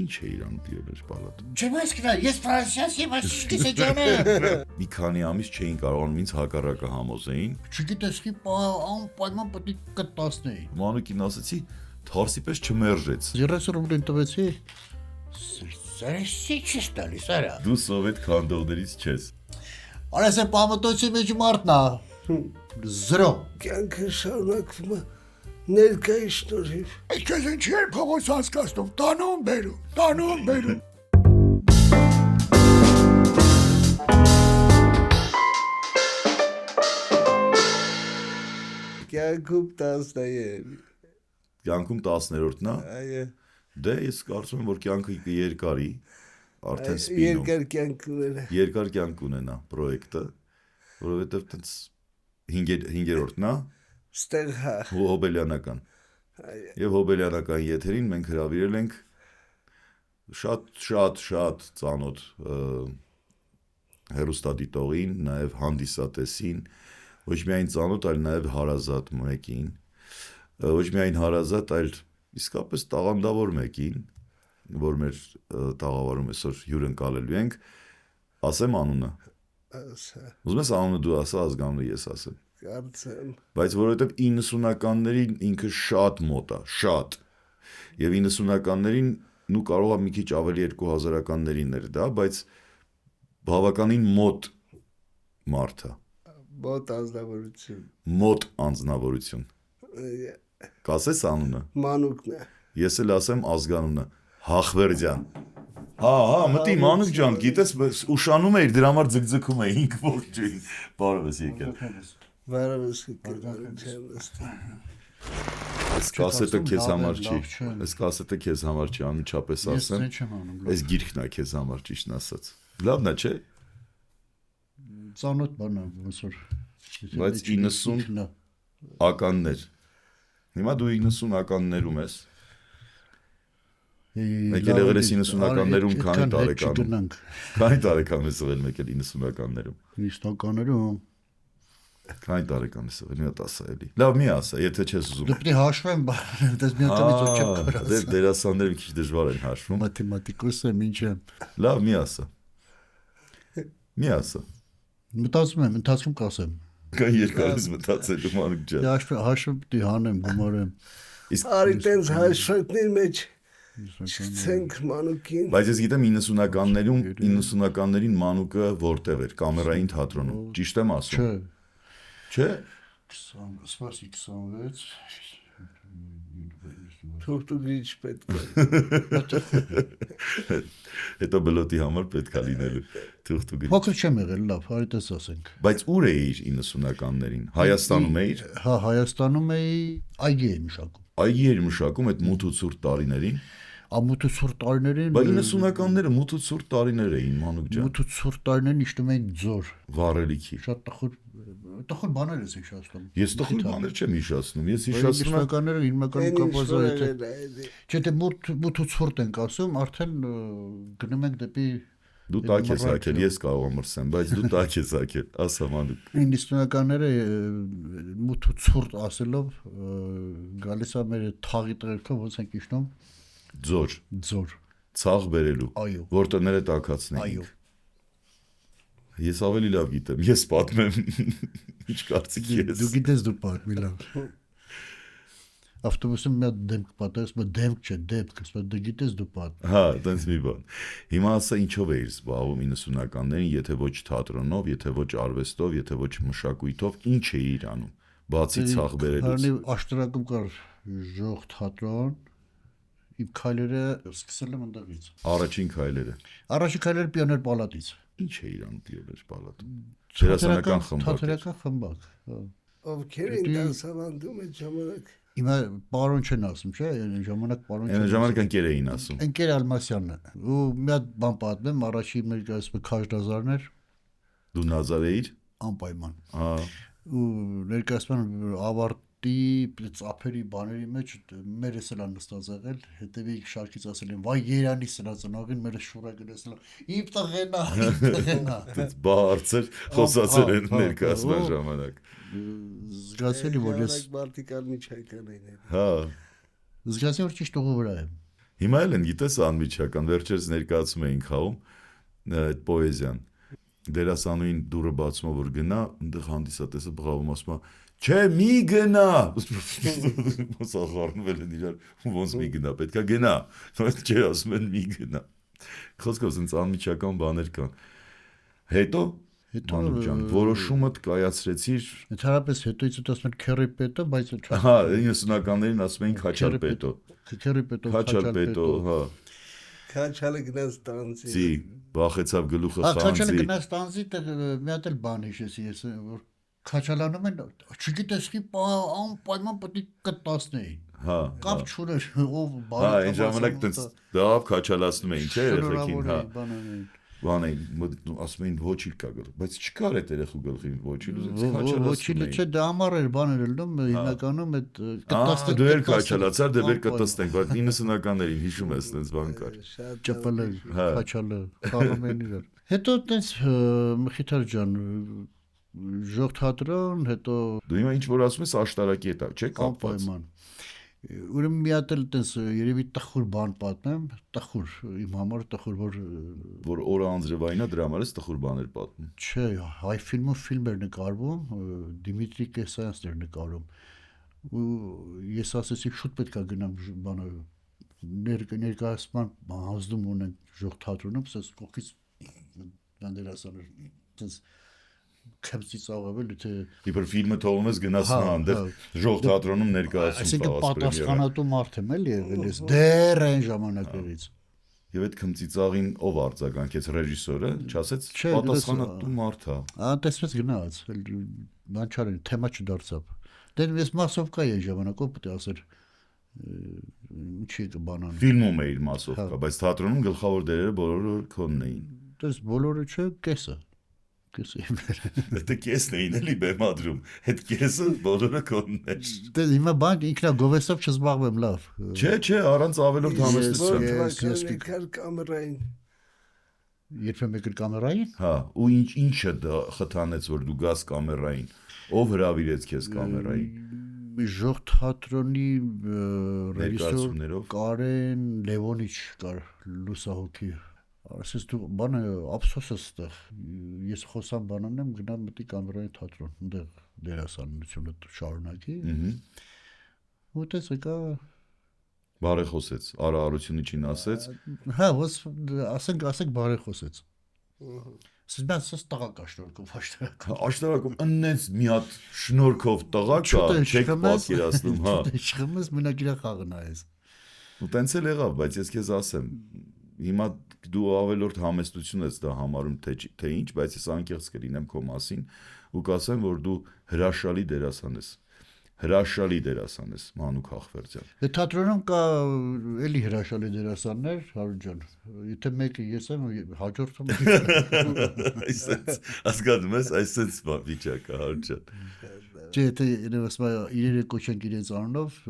Ինչ է իրան դիոներ պալատ։ Չեմ հասկացա, ես ֆրանսիաց եմ, այսինքն է ջանը։ Մի քանի ամիս չէին կարողանում ինձ հակառակը համոզեին։ Չգիտես, ի անպայման պետք է կտասնեի։ Մանուկին ասացի, թարսի պես չմերժեց։ 30 ռուբլին տվեցի։ Սարսի չես տալիս, արա։ Դու սովետ քանդողներից չես։ Արես է պամտոցի մեջ մարդն է։ 0 Կյանքը շարունակվում է ներկայի շնորհիվ։ Այսպես ինչ էր փողոց հասկացնում, տանում բերում։ Կյանքում 10-ը։ Կյանքում 10-րդն է։ Այո։ Դե ես կարծում եմ, որ կյանքը երկարի, արդեն սպինում։ Երկար կյանք ունենա։ Երկար կյանք ունենա պրոյեկտը, որովհետև տենց 5-րդն է, Ստեղ հա։ հոբելյանական։ Եվ հոբելյանական եթերին մենք հրավիրել ենք շատ ծանոթ հեռուստադիտողին, նաև հանդիսատեսին, ոչ միայն ծանոթ, այլ նաև հարազատ մեկին, ոչ միայն հարազատ, այլ իսկապես տաղանդավոր մեկին, որ մեր տաղավարում այսօր հյուրընկալելու ենք, ասեմ անունը։ Ուզում ես անունը դու ասա, ազգանունը ես ասեմ։ Կարծեմ։ Բայց որովհետև 90-ականներին ինքը շատ մոտ է, շատ։ Եվ 90-ականներին նու կարող է մի քիչ ավելի 2000-ականներին էր դա, բայց բավականին մոտ մարդ է։ Մոտ անձնավորություն։ Մոտ անձնավորություն։ Կասես անունը։ Մանուկն է։ Ես էլ ասեմ ազգանունը։ Հախվերդյան։ Հա, մտի Մանուկ ջան, գիտես, ուշանում էիր, դրա համար ձգձգում էինք, ողջույն։ Բարև ես եկել։ Բարևս Այս կասետը քեզ համար չի։ Այս կասետը քեզ համար չի, անմիջապես ասեմ։ Այս գիրքն է քեզ համար ճիշտն ասած։ Լավն է, չէ՞։ Ծանոթ բան է, ոնց որ։ Բայց 90 ականներ։ Հիմա դու 90-ականներում ես։ Եկել եղել ես 90-ականներում քանի տարեկանում։ Քանի տարեկան ես եղել եկել 90-ականներում։ 90-ականներում Քանի տարեկան ես եղել, մի հատ ասա էլի։ Լավ, մի ասա, եթե չես ուզում։ Դու պետք է հաշվեմ, դες մի հատ չեմ կարող։ Դե դերասանները մի քիչ դժվար են հաշվում։ Մաթեմատիկոս եմ, ինչ եմ։ Լավ, մի ասա։ Մի ասա։ Մտածում եմ, ընթացքում կասեմ։ Կան երկարից մտածելու Մանուկ ջան։ Հաշվեմ պետք է հանեմ, գումարեմ։ Իսկ Արի տենց հաշվարկների մեջ չցենք Մանուկին։ Բայց ես գիտեմ 90-ականներին Մանուկը որտեղ էր, կամերային թատրոնում։ Ճիշտ եմ ասում։ Չէ։ Չէ։ 26 Թուղթուգիչ պետք է։ Հետո բլոտի համար պետք է լինելու թուղթուգիչ։ Փոքր չեմ եղել, լավ, հարիտես ասենք։ Բայց ուր էիր 90-ականներին։ Հայաստանում էիր։ Հա, Հայաստանում էի, այգի էի մշակում։ Այգի էիր մշակում այդ մութ ու ցուրտ տարիներին։ Ամուտու ցուրտ տարիներին։ Բայց 90-ականները մութ ու ցուրտ տարիներ էին, Մանուկ ջան։ Մութու ցուրտ տարիներին իշտում էին ձոր։ Վառելիքի։ Շատ տխուր բաներ ես հիշացնում։ Ես տխուր բաներ չեմ հիշացնում։ Ես հիշացնում եմ 90-ականները հիմնականում կապված է։ Չէ, դե մութ ու ցուրտ ենք ասում, արդեն գնում ենք դեպի Դու տակ ես ակել, ես կարող եմ մրսեմ, բայց դու տակ ես ակել, ասա Մանուկ։ 90-ականները մութ ու ցուրտ ասելով գալիս է մեր թաղի տղերքով ոնց ենք իշտում։ Ձոր։ Ցաղ բերելու, որտները տակացնեինք։ Ես ավելի լավ գիտեմ, ես պատմեմ, ինչ կարծիքի ես։ Դու գիտես դու պատմի լավ։ Ավտոբուսում մի դեմք պատահեց, բայց դեմք չէ, դեպք, ասում դու գիտես դու պատմ։ Հա, տենց մի բան։ Հիմա ասա ինչով էիր զբաղվում 90-ականներին, եթե ոչ թատրոնով, եթե ոչ արվեստով, եթե ոչ մշակույթով, ինչ էիր անում։ Բացի ցաղ բերելուց։ Աշտարակում կար ժող թատրոն։ Իմ քայլերը սկսել եմ ընդդեղից։ Առաջին քայլերը Պիոներ պալատից։ Ինչ էիր անում Պիոներ պալատում։ Դերասանական խմբակ։ Թատերական խմբակ։ Ովքեր են դասավանդում այդ ժամանակ։ Հիմա պարոն չեն ասում, չէ՞, ժամանակ պարոն չեն։ Այն ժամանակ ընկեր էին ասում։ Ընկեր Ալմասյանն է։ Ու մի հատ բան պատմեմ, առաջի մեր ասում Քաշդազարներ։ Դու Նազար էիր։ Անպայման։ Հա։ Ու ներկայացման ավարտի ծափերի բաների մեջ մերս էլ նստած եղել, հետևի շարքից ասել են, վայ Երանի սրա ծնողին մերը շուրա գնացել։ Իմ տղենա։ Դες բարձր խոսացել են ներկայացման ժամանակ։ Զգացելի որ ես մարտիկալ միջայքան էին։ Հա։ Զգացի որ ճիշտ ուղու վրա եմ։ Հիմա էլ են գիտես անմիջական վերջերս ներկայացում էին խաղում այդ պոեզիան դերասանուին դուրը բացում որ գնա այնտեղ հանդիսատեսը բղավում ասում է չէ մի գնա ոնց ախառնվել են իրար ոնց մի գնա պետքա գնա չէ ասում են մի գնա խոսքով ասենց անմիջական բաներ կան հետո Մանուկ ջան, որոշումդ կայացրեցիր Ընդհանրապես հետոից ու ասում են քերի պետո, բայց հա 90-ականներին ասում էին քաչալ պետո քերի պետո, քաչալ պետո, հա Քաչալը գնաց տանձի։ Զի վախեցավ գլուխը Հա, քաչալը խանձի գնաց տանձի, մի հատ էլ բան հիշեցի ես, որ քաչալանում են, չգիտես ի անպայման պետք է կտասնեին։ Հա Կապ չուներ, ով Հա, այն ժամանակ տենց դավ քաչալացնում էին, չէ, երեխեքին, հա Բան էին, ասում էին ոչիլ կա գլխ, բայց չկար այդ երեխու գլխին ոչիլ, ոչիլը չէ, դա ամառ էր բաներ էլ դում, հիմնականում այդ կտասնեք դու էլ քաչալացար, դե վեր կտստենք, բայց 90-ականներին հիշում ես տենց բան կար ճպլը, քաչալը, խաղում են իրար Հետո տենց Մխիթար ջան ժողտ թատրոն, հետո Դու հիմա ինչ որ ասում ես աշտարակի հետ, չէ՞ կապված անպայման Ուրեմն մի հատ էլ տես երևի տխուր բան պատմեմ, տխուր, իմ համար տխուր, որ օրը անձրևայինա դրա համար էս տխուր բաներ պատմում։ Չէ, հայ ֆիլմով ֆիլմ էր նկարվում, Դիմիտրի Կեսայանցն էր նկարում։ Ու ես ասեցի շուտ պետք է գնամ բանը ներկայացման հանձնում ունեն ժողտ թատրոնում, ասես կողքից դերասանը տես Քեմսից աղավել թե Իբր ֆիլմը թողում ես գնաս հանդեր ժողտ թատրոնում ներկայացում Այսինքն պատասխանատու մարդ եմ էլ եղել ես դեռ այն ժամանակներից Եվ այդ քմծիծաղին ով արձագանքեց ռեժիսորը, չասեց պատասխանատու մարդ է։ Տեսպես գնաց, բան չարին, թեմա չդարձավ։ Դե ես մասովկա եմ ժամանակով պետք է ասել ինչի կբանան։ Ֆիլմում էիր մասովկա, բայց թատրոնում գլխավոր դերերը բոլորը քոնն էին։ Դες բոլորը չէ, կեսը։ Դա կեսն էին էլի բեմադրում։ Այդ կեսը բոլորը քոնն էր։ Դե հիմա բան ինքնա գովեսով չզբաղվեմ լավ։ Չէ, առանց ավելորդ համեստության։ Ես եկար կամերային։ Երբեմն եկել կամերային։ Հա, ու ինչը դա խթանեց որ դու գաս կամերային։ Ով հրավիրեց քեզ կամերային։ Ժողտ թատրոնի Ներկայացումներով Կարեն Լևոնիչ կար լուսահոգի Ասես դու բանը ափսոս ես այդտեղ ես խոսամ բանան եմ գնամ մտի կամերային թատրոն այնտեղ դերասանությունը շարունակի ու տեսա կա բարեխոսեց Արա Արությունիչին ասեց հա ոնց ասենք բարեխոսեց Սենց տղա կա շնորհքով աշտարակում ըննեց մի հատ շնորհքով տղա կա չեք պատկերացնում հա իշխում ես մենակ իր խաղը նայես ու տենց էլ եղավ բայց ես քեզ ասեմ Հիմա դու ավելորդ համեստություն ես դա համարում թե ինչ, բայց ես անկեղծ կլինեմ քո մասին ու կասեմ, որ դու հրաշալի դերասան ես։ Հրաշալի դերասան ես, Մանուկ Հախվերդյան։ Դե թատրոնում կա էլի հրաշալի դերասաններ, Հարություն ջան։ Եթե մեկը ես եմ, հաջորդում Այսպես հասկանում ես, այսպես վիճակը Հարություն ջան։ Չէ, թե ինձ իրերը կոչենք իրենց անունով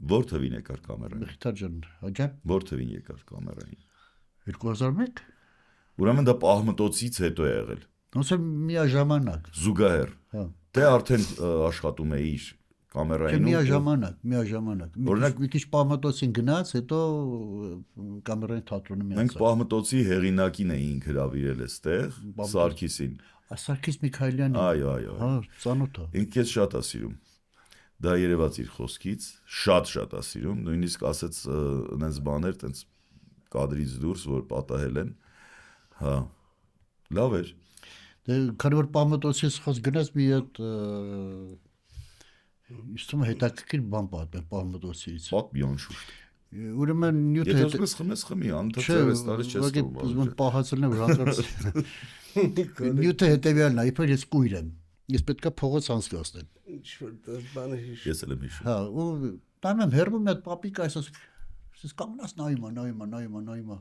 Որ թվին եկար կամերային։ Մխիթար ջան, աջան։ Որ թվին եկար կամերային։ 2001 Ուրեմն դա պահմտոցից հետո է եղել։ Ոնց է միաժամանակ։ Զուգահեռ։ Հա։ Դե արդեն աշխատում էիր կամերայինում։ Միաժամանակ։ Օրինակ մի քիչ պահմտոցին գնաց, հետո կամերային թատրոնի միացա։ Մենք պահմտոցի հեղինակին էինք հրավիրել այստեղ, Սարգիսին։ Սարգիս Միքայելյանը։ Այո։ Հա, ծանոթ է։ Ինքը քեզ շատ է սիրում։ Դա երևաց իր խոսքից, շատ է սիրում, նույնիսկ ասեց այնպես բաներ, այնպես կադրից դուրս, որ պատահել են։ Հա։ Լավ էր։ Դե քանի որ պահմտոցից խոսք գնաց մի հատ իստում հետաքրքիր բան պատմեմ պահմտոցից։ Պատմի անշուշտ։ Ուրեմն նյութը Եթե ուզում ես խմես խմի, անընդհատ ես տարես չես տալու։ Ուզում պահածելն եմ հանդարտ։ Նյութը հետևյալն է, իբր ես կույր եմ։ Ես պետքա փողոց անցկացնեմ։ Ինչ որ բանը հիշում։ Ես էլ եմ հիշում։ Հա, ու տանում հերվում մի հատ պապիկ այսպես կանգնած նայում։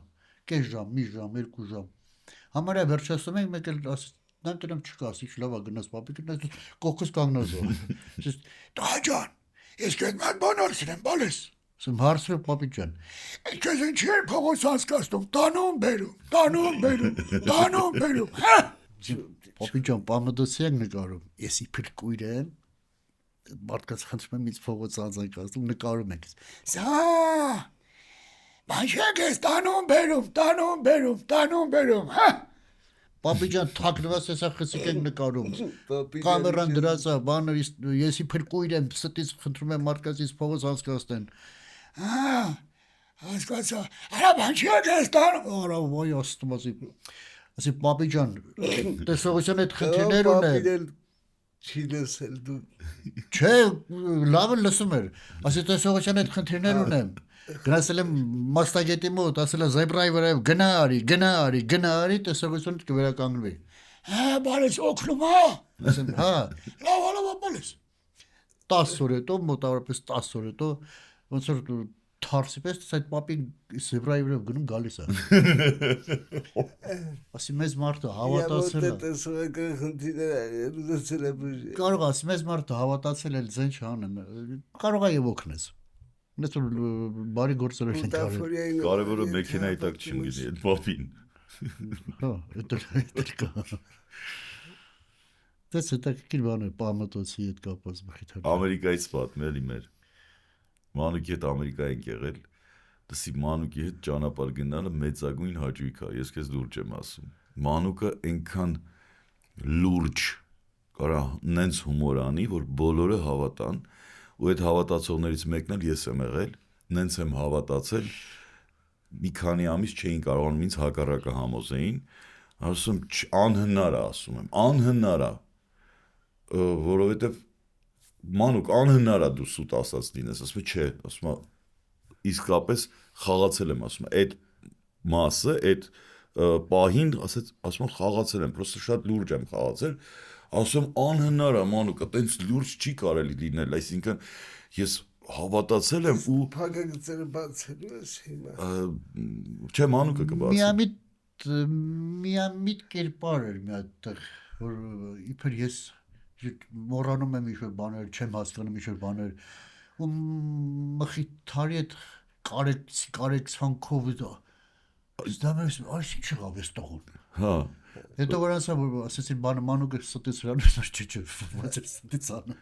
Կես ժամ, մի ժամ, երկու ժամ։ Համարյա վերջացնում ենք մեկ էլ նայում դրամ չկաս, ինչ լավ է գնաց պապիկը, նայես կողքս կանգնած է։ Ես տաջան, ես քեզ մի հատ բան արցնեմ, բալես։ Սեմ հարցրու պապիկ ջան։ Ինչպես ինչի էր փողոց անցկացնում, տանում բերում։ Հա։ Պապիկ ջան, պամդոցի ենք նկարում։ Ես իբր կույր եմ։ Մարդկանց խնդրում եմ ինձ փողոց անցկացնում, նկարում ենք։ Զա Բանջակ ես տանում բերում, հա։ Պապի ջան թաքնված էսա խցիկ ենք նկարում։ Պապի Կամերան դրած է, բանը եսի փրկույր եմ, ստից խնդրում եմ մարդկացից փողոց անցկացնեն։ Հա, հասկացա։ Արա բանջակ ես տանում։ Արա վայ աստվածի։ Ասի պապի ջան, տեսողության այդ խնդիրներ ունեմ։ Չի լսել դու։ Չէ, լավը լսում էր։ Ասի տեսողության այդ խնդիրներ ունեմ։ Գնացել եմ մաստագետի մոտ, ասել է զեբրայի վրա գնա արի, տեսողությունը կվերականգնվի։ Հա, բարես օգնում հա։ Ասեմ, հա, Լավ, բարես։ 10 օր հետո, մոտավորապես 10 օր հետո, ոնց որ թարսի պես այդ պապի զեբրայի վրա գնում գալիս է։ Ասի մեզ մարդը հավատացել է։ Տեսողական խնդիրները լսել է բուժ։ Կարող ասի մեզ մարդը հավատացել է ձեն չանեմ։ Կարող է եւ օգնես։ Նես որ բարի գործեր են կարել։ Կարևորը մեքենայի տակ չընկնի այդ պապին։ Հա, դա կա։ Դες դա քիչ բան է պամտոցի հետ կապված մխիթար։ Ամերիկայից պատմել իմ էր։ Մանուկի հետ Ամերիկա ենք եղել։ Դասի Մանուկի հետ ճանապարհ գնալը մեծագույն հաճույք է, ես քեզ լուրջ եմ ասում։ Մանուկը այնքան լուրջ կարա նենց հումոր անի, որ բոլորը հավատան, ու այդ հավատացողներից մեկն էլ ես եմ եղել, նենց եմ հավատացել, մի քանի ամիս չէին կարողանում ինձ հակառակը համոզեին, ասում անհնար է, ասում եմ, անհնար է, որովհետև Մանուկ անհնար է դու սուտ ասած լինես, ասում է չէ, ասում է իսկապես խաղացել եմ, ասում է այդ մասը, այդ պահին, ասում եմ խաղացել եմ, պրոստը շատ լուրջ եմ խաղացել, ասում անհնար է Մանուկը, տենց լուրջ չի կարելի լինել, այսինքն ես հավատացել եմ ու Փակագծերը բացելու ես հիմա։ չէ Մանուկը կբացի։ Միամիտ կերպար էր մի հատ տեղ, որ իբր ես մոռանում եմ ինչ-որ բաներ, չեմ հասկանում ինչ-որ բաներ, ու մխիթարի այդ կարեկցանքով դա մեզ այս ինչ եղավ ես տողուն։ Հա։ Հետո որ ասեցին բանը Մանուկը ստից հրանուց չէ, ոնց է ստից անը։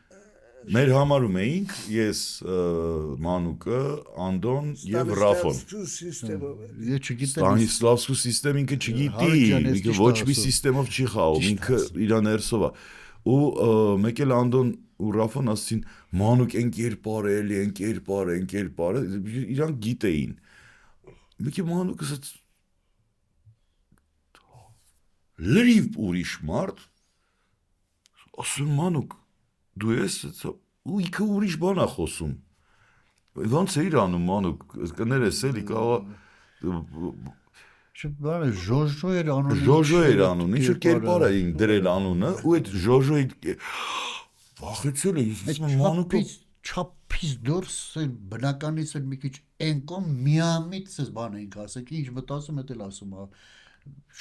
Մեր համարում էինք ես Մանուկը, Անդոն եւ Ռաֆոն։ Ես չգիտեմ։ Ստանիսլավսկու սիստեմ ինքը չգիտի, ինքը ոչ մի սիստեմով չի խաղում, ինքը իր ներսով է։ Ու մեկ էլ Անդոն ու Ռաֆոն ասացին Մանուկ են կերպար է, իրանք գիտեին։ Մեկ էլ Մանուկը ասաց լրիվ ուրիշ մարդ, ասում Մանուկ դու ես ու ինքը ուրիշ բան է խոսում։ Ոնց է իր անում Մանուկ, կներես էլի կարող Բանը Ժոժո էր անունը։ Ժոժո էր անունը, ինչ որ կերպար էին դրել անունը, ու այդ Ժոժոյի վախեցել է, ասում եմ Մանուկը չափից դուրս բնականից էլ մի քիչ ենկոմ միամիտ էս բան էինք ասեք, ինչ մտածում եք էլ ասում,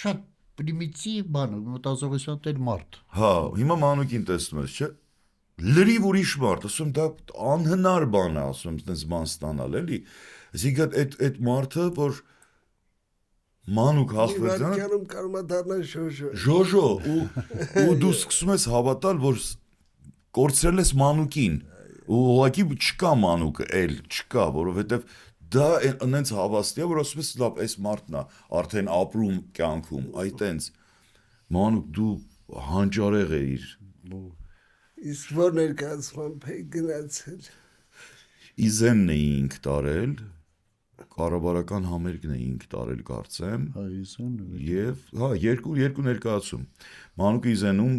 շատ պրիմիտիվ բան, մտածողության տեր մարդ։ Հա, հիմա Մանուկին տեսնում ես, չէ՞։ Լրիվ ուրիշ մարդ, ասում դա անհնար բան է, ասում այդպես բան ստանալ, էլի։ Այսինքն այդ մարդը, որ Մանուկ հաղթվեց, Իվարկանում կարող է դառնալ Ժոժո ու դու սկսում ես հավատալ, որ կորցրել ես Մանուկին, ու ուղղակի չկա Մանուկը, էլ չկա, որովհետև դա այնց հավաստի է, որ ասում ես լավ, այս մարդն է արդեն ապրում կյանքում, այտենց Մանուկ դու հանճարեղ էիր։ Իսկ որ ներկայացման փեկ գնացել։ Իզենն էինք տարել, կառավարական համերգն էինք տարել կարծեմ։ Հա, Իզեն։ Եվ հա, երկու ներկայացում։ Մանուկը Իզենում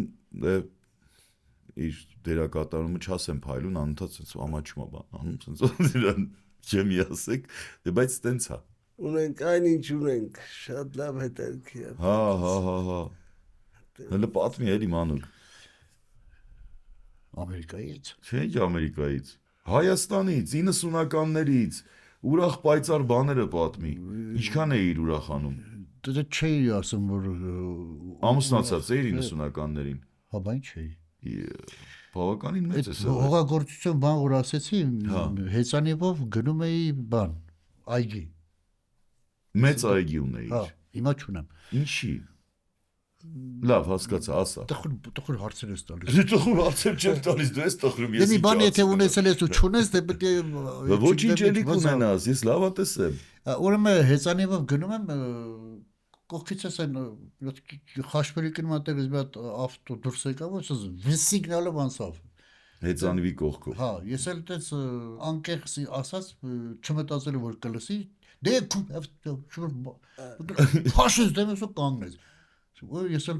իր դերակատարումը չասեմ փայլուն անընդհատ sense ամաչումա բան անում sense իրան չեմի ասեք, դե բայց տենց է։ Ունենք այնինչ ունենք, շատ լավ հետերքի է։ Հա։ Հələ պատմի էլի Մանուկ։ Ամերիկայից։ Չէ՞ Ամերիկայից։ Հայաստանից 90-ականներից ուրախ պայծառ բաները պատմի։ Ինչքան էիր ուրախանում։ Դա չէի ասում որ Ամուսնացած էիր 90-ականներին։ Հա, բան չէի։ Բավականին մեծ է սա։ Հողագործություն բան որ ասեցի, հեծանիվով գնում էի բան, այգի։ Մեծ այգի ունեիր։ Հա, հիմա չունեմ։ Ինչի։ Լավ, հասկացա, ասա։ տխուր հարցեր ես տալիս։ Դու տխուր հարցեր չեմ տալիս, դու ես տխրում, ես Դե մի բան եթե ունեցել ես ու չունես, դե պետք է Ոչինչ էլի կունենաս, ես լավատես եմ։ Ուրեմն հեծանիվով գնում եմ կողքից ես այն խաշվերի կնմատեղից մի հատ ավտո դուրս եկավ, ոնց որ սիգնալով անցավ։ Հեծանվի կողքով։ Հա, ես էլ այդպես անկեղծ ասած չմտածել որ կլսի, դե հաշես դեմս ու կանգնես։ Ես էլ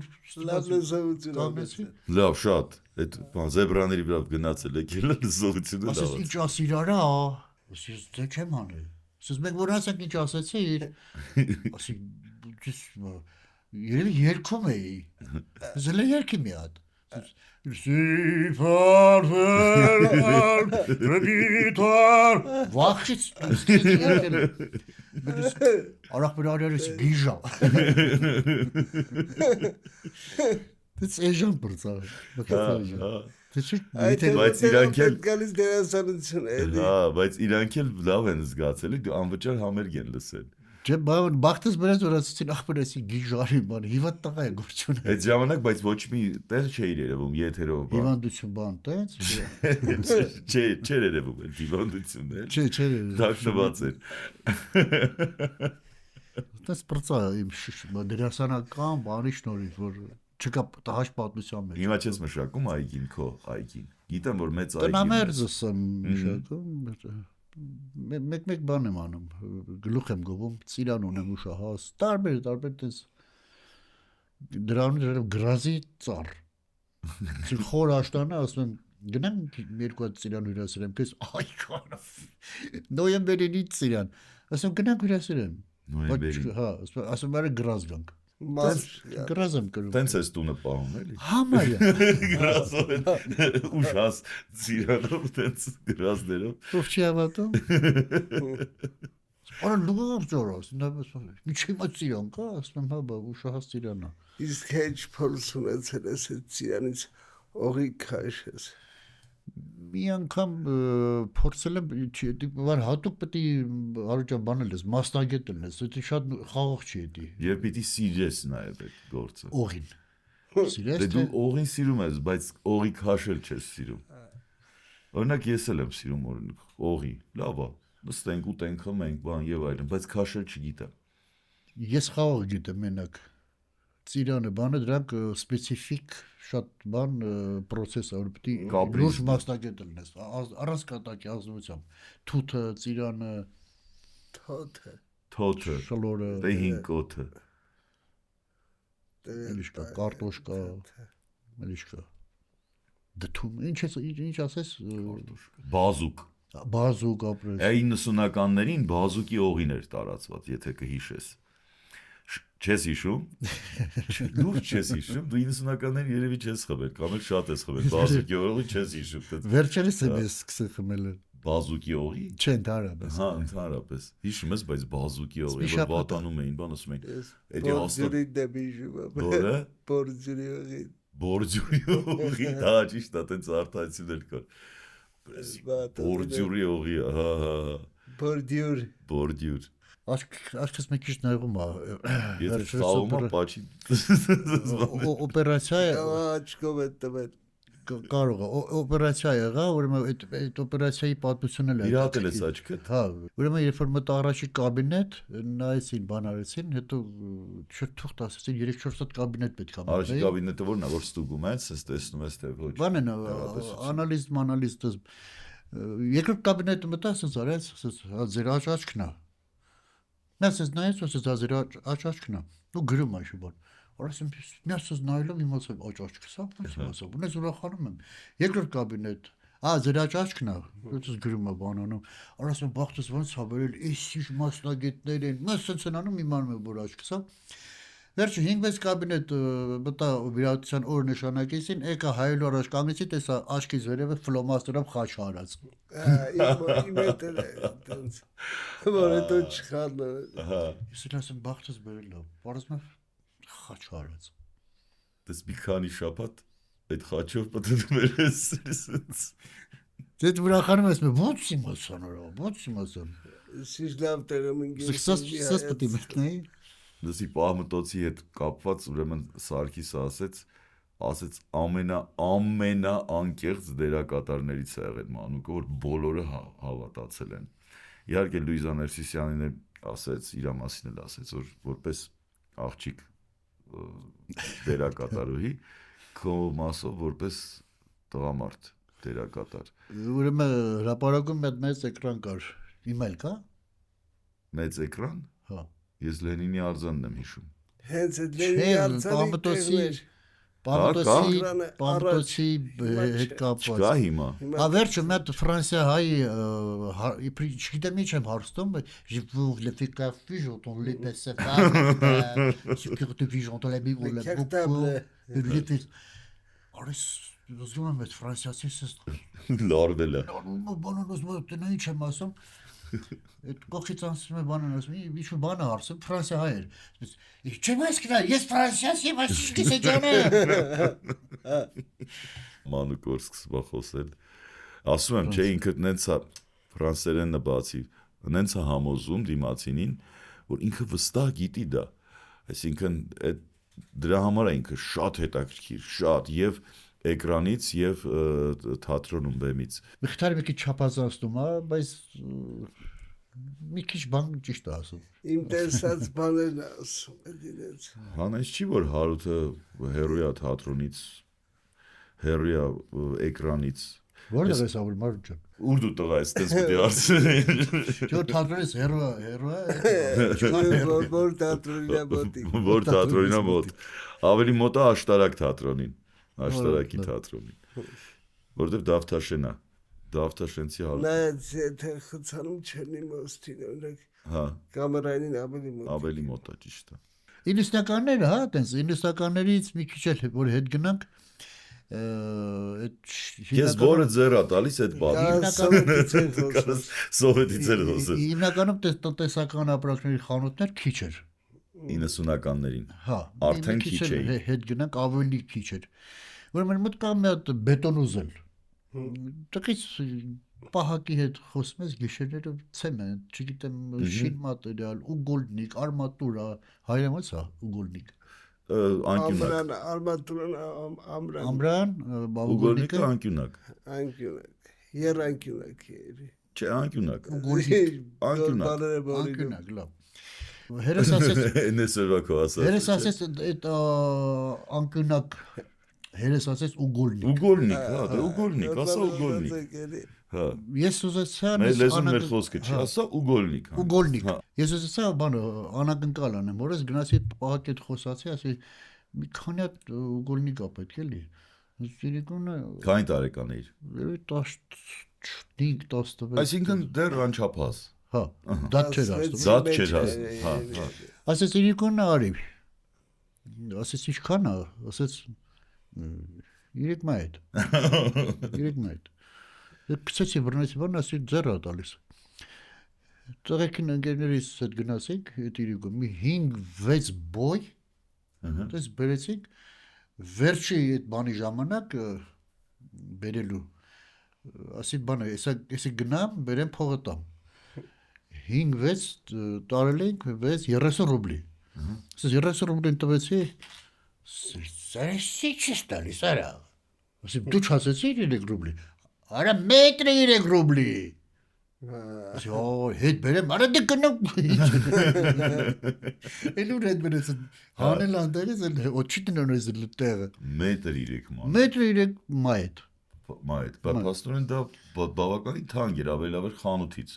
Լավ լսողություն կանգնեցի։ Լավ, շատ։ Այդ զեբրաների վրա գնացել եք, ելը լսողությունը Ասես լավ։ ինչ ասիր արա, ես դե չեմ անել։ Ասես մենք որ ասենք ինչ ասեցիր։ Ասի երևի երգում էի։ Զել երգի մի հատ։ Սիփար ռեգիտար վախից արախ բրարերս բիժա Դից էժան բրծա Բայց իրանք էլ գալիս դերասանություն էլի։ հա, բայց իրանք էլ լավ են զգացել, դու անվճար համերգ են լսել։ Չէ, բախտս բրած որ ասեցին ախպերեսի գիժարի բան, հիվատ տղա է գործուն։ Այդ ժամանակ բայց ոչ մի տեղ չէր երևում, եթերով բան։ Հիվանդություն բան, տենց։ Չէր երևում այդ հիվանդությունն էլ։ Չէ։ Դաշնված էր։ Դες բրծա իմ դերասանական բանի շնորհիվ որ չկա տհաճ պատմության մեջ։ Հիմա չես մշակում այգին քո այգին։ Գիտեմ որ մեծ այգի։ Տնամերձս եմ մշակում։ Մեկ բան եմ անում, գլուխ եմ գովում, ծիրան ունեմ ուշահաս, տարբեր տես դրանով գրազի ծառ։ Ցի խոր աշտանը ասում եմ գնամ երկու հատ ծիրան հյուրասիրեմ, քեզ այ կանա։ Նոյեմբերին ծիրան։ Ասում գնանք հյուրասիրեմ։ Նոյեմբերին։ Հա, ասում եմ գրազ գանք։ Գրազ եմ կրում։ Տենց ես տունը պահում էլի։ Համարյա։ Գրազով ուշաս ծիրանով տենց գրազներով։ Ով չի հավատում։ Արա լուգով ծորոս, ինչի՞ մա ծիրան կա, ասում եմ հա բա ուշահաս ծիրանա։ Իսկ հեչ փորձ ունեցել ես այդ ծիրանից օղի քաշես։ Մի անգամ փորձել եմ, վար հատուկ պետք է հարուճա բանել ես, մասնագետ լինես, դա շատ խաղող չի էդի։ Եվ պիտի սիրես նաև այդ գործը։ Օղին։ Սիրես Դե դու օղին սիրում ես, բայց օղի քաշել չես սիրում։ Օրինակ ես էլ եմ սիրում օղի, լավ է, նստենք ուտենք, խմենք, բան եւ այլն, բայց քաշել չգիտեմ։ Ես խաղող գիտեմ մենակ։ Ծիրանը բանը դրանք սպეციფიկ շատ բան process է, որ պետք է լուրջ մասնագետ լինես, առանց կատակի ազնվությամբ։ Թութը, ծիրանը, Թոթը, շլորը, տեհինկոթը, Մելիշկա, կարտոշկա, մելիշկա։ Դթում, ինչ ասես, բազուկ։ բազուկ ապրես։ 90-ականներին բազուկի օղին էր տարածված, եթե կհիշես։ Չես հիշում։ Լուրջ չես հիշում, դու 90-ականներին երևի չես խմել, կամ էլ շատ ես խմել, բազուկի օղի չես հիշում։ Վերջերս եմ ես սկսել խմել։ Բազուկի օղի։ Չէ, ընդհանրապես։ Հա, ընդհանրապես։ Հիշում ես, բայց բազուկի օղի, որ վատանում էին, բան ասում էին։ Էդի հաստատ Բորձուրի դեպիժում։ Որը։ Բորձուրի օղի։ Բորձուրի օղի, դա ճիշտ է, տենց արտահայտություն էլ կար։ Բորձուրի օղի, հա։ Բորդյուր։ Բորդյուր։ Աչքս մի քիչ նայում է։ Եթե խաղում է, պաչի։ Օպերացիա Աչքով է տվել։ կարող է օպերացիա եղա, ուրեմն այդ օպերացիայի պատմությունն էլ է։ Իրատել ես աչքդ։ Հա, ուրեմն երբ որ մտա առաջի կաբինետ, նայեցին, բան արեցին, հետո թուղթ ասեցին 3-4 հատ կաբինետ պետք է Առաջի կաբինետը որն է, որ ստուգում ես, ես տեսնում ես թե ոչ։ Բանն անալիզ երկրորդ կաբինետը մտա, ասես արեց, ասես ձեր աչքն է։ Նա ասես նայեց, ասես ձեր աչքն է։ Ու գրում այժմ բան։ Արասեմ միասыз նայելով իմացա աչքս, ո՞նց իմացա։ Ունես ուրախանում եմ։ Երկրորդ կաբինետ։ Ձեր աչքն է։ Ոնց գրում է բանանում։ Արասեմ բախտս ոնց ա վերել, էսի մասնագետներ են։ Ես sense են անում իմանում եմ որ աչքս է։ Վերջը 5-6 կաբինետ մտա վիրահատության օր նշանակեցին, եկա հայելու առաջ կանգնեցի, տեսա աչքից վերևը ֆլոմաստերով խաչ արած։ Իմ հետ տենց։ Որ հետո չխառնա։ Ահա։ Ես ասեմ բախտս վերել է։ Պարզվում է խաչ արած։ Դες մի քանի շաբաթ այդ խաչով պատտում ես։ Դե ուրախանում ես, ո՞նց իմացան արա, ո՞նց իմացան։ Սիշ լավ տեղում ինգլիս։ Սկսած պետք է մտնեի։ դասի պահմտոցի հետ կապված ուրեմն Սարգիսը ասեց ամենաանկեղծ դերակատարներից է եղել Մանուկը, որ բոլորը հավատացել են։ Իհարկե Լուիզա Ներսիսյանին էլ ասեց, իր մասին էլ ասեց, որ որպես աղջիկ դերակատարուհի, քո մասով որպես տղամարդ դերակատար։ Ուրեմն հրապարակում մեծ էկրան կար։ Իմ էլ կա։ Մեծ էկրան։ Հա։ Ես Լենինի արձանն եմ հիշում։ Հենց այդ Լենինի արձանի Պամտոցի հետ կապված։ Չկա հիմա։ Ավերջը մեծ Ֆրանսիա հայ չգիտեմ ինչ եմ հարցնում, je vous le fais café, j'entends les PC sur que j'entends les bibles le Արես ուզում եմ այդ ֆրանսիացի Լարվել է։ բանն ուզում եմ տնա ինչ եմ ասում այդ կողքից անցնում է բանն ասում ինչ բան է հարցում Ֆրանսիա հայ էր չեմ հասկացա ես ֆրանսիացի եմ ասում ես ջանը Մանուկ որ սկսվա խոսել ասում եմ չէ ինքը նենց է ֆրանսերենը բացի նենց է համոզում դիմացինին որ ինքը վստահ գիտի դա այսինքն այդ դրա համար է ինքը շատ հետաքրքիր շատ եւ էկրանից եւ թատրոնում բեմից Միխտարը մի քիչ չափազանցնում է բայց մի քիչ բան ճիշտ է ասում Իմ տեսած բաներն ասում իրենց հանես չի որ Հարութը հերոյա թատրոնից հերոյա էկրանից Որտեղ ես ավր մարդ ջան ուր դու տղա ես տես պիտի արցնի Չէ թատրոնից հերոյա որ թատրոնինա մոտ ավելի մոտ է աշտարակ թատրոնին աշտարակի թատրոնին որտեվ Դավթաշենա Դավթաշենցի հալ Նայած եթե խցանում չնի մոստին օրինակ հա կամերային ավելի մոտ է ճիշտ է 90-ականները հա տենց 90-ականներից մի քիչ էլ որ հետ գնանք Ես որը ձերա տալիս այդ բանը սովետից էլ խոսել Հիմնականում տնտեսական ապրանքների խանութներ քիչ էր 90-ականներին Հա արդեն քիչ է հետ գնանք ավելի քիչ էր Ուրեմն մոտ կա մի հատ բետոն ուզել Տկից պահակի հետ խոսում ես գիշերները ցեմենտ չգիտեմ շին մատերիալ ուգոլնիկ արմատուրա հայերեն ո՞նց է ուգոլնիկ անկյունակ արմատուրան ամրան ուգոլնիկը անկյունակ երանկյունակ չէ անկյունակ անկյունակ լավ Հերս ասեց Նեսերվա քո ասած Հերս ասեց այդ անկյունակ Հերս ասեց ուգոլնիկ հա դա ուգոլնիկ ասա ուգոլնիկ հա Ես ուզեցա մեր լեզուն մեր խոսքը չի ասա ուգոլնիկ ուգոլնիկ Ես ուզեցա բանը անակնկալ անեմ որ ես գնացի պահակի հետ խոսացի ասի մի քանի հատ ուգոլնիկ է պետք էլի Սիրիկոնը քանի տարեկան էիր 15-16 Այսինքն դեռ անչափահաս Հա դատ չէր ասում Դատ չէր ասում հա հա Ասեց իրիկոնը արի Ասեց ինչքան է ասեց 3 մայթ 3 մայթ Կցեցի բռնեցի բան ասի ձեռը տալիս Տղեկին ընկերներից հետ գնացինք այդ իրիկը մի 5-6 բոյ դες բերեցինք վերջի այդ բանի ժամանակ բերելու ասի բանը էսի գնամ բերեմ փողը տամ 5-6 տարել ենք 30 ռուբլի ասես 30 ռուբլին տվեցի Սարսի չես տալիս արա ասի դու չասեցիր 3 ռուբլի Արա մետրը 3 ռուբլի Ասի հետ բերեմ արա դե գնամ Էլուր հետ բերես հանել անդերես օչի տնորես լտեղը Մետր 3 ման Մետրը 3 մայթ Մայթ բավականին դա բավականին թանկ էր ավելի լավ խանութից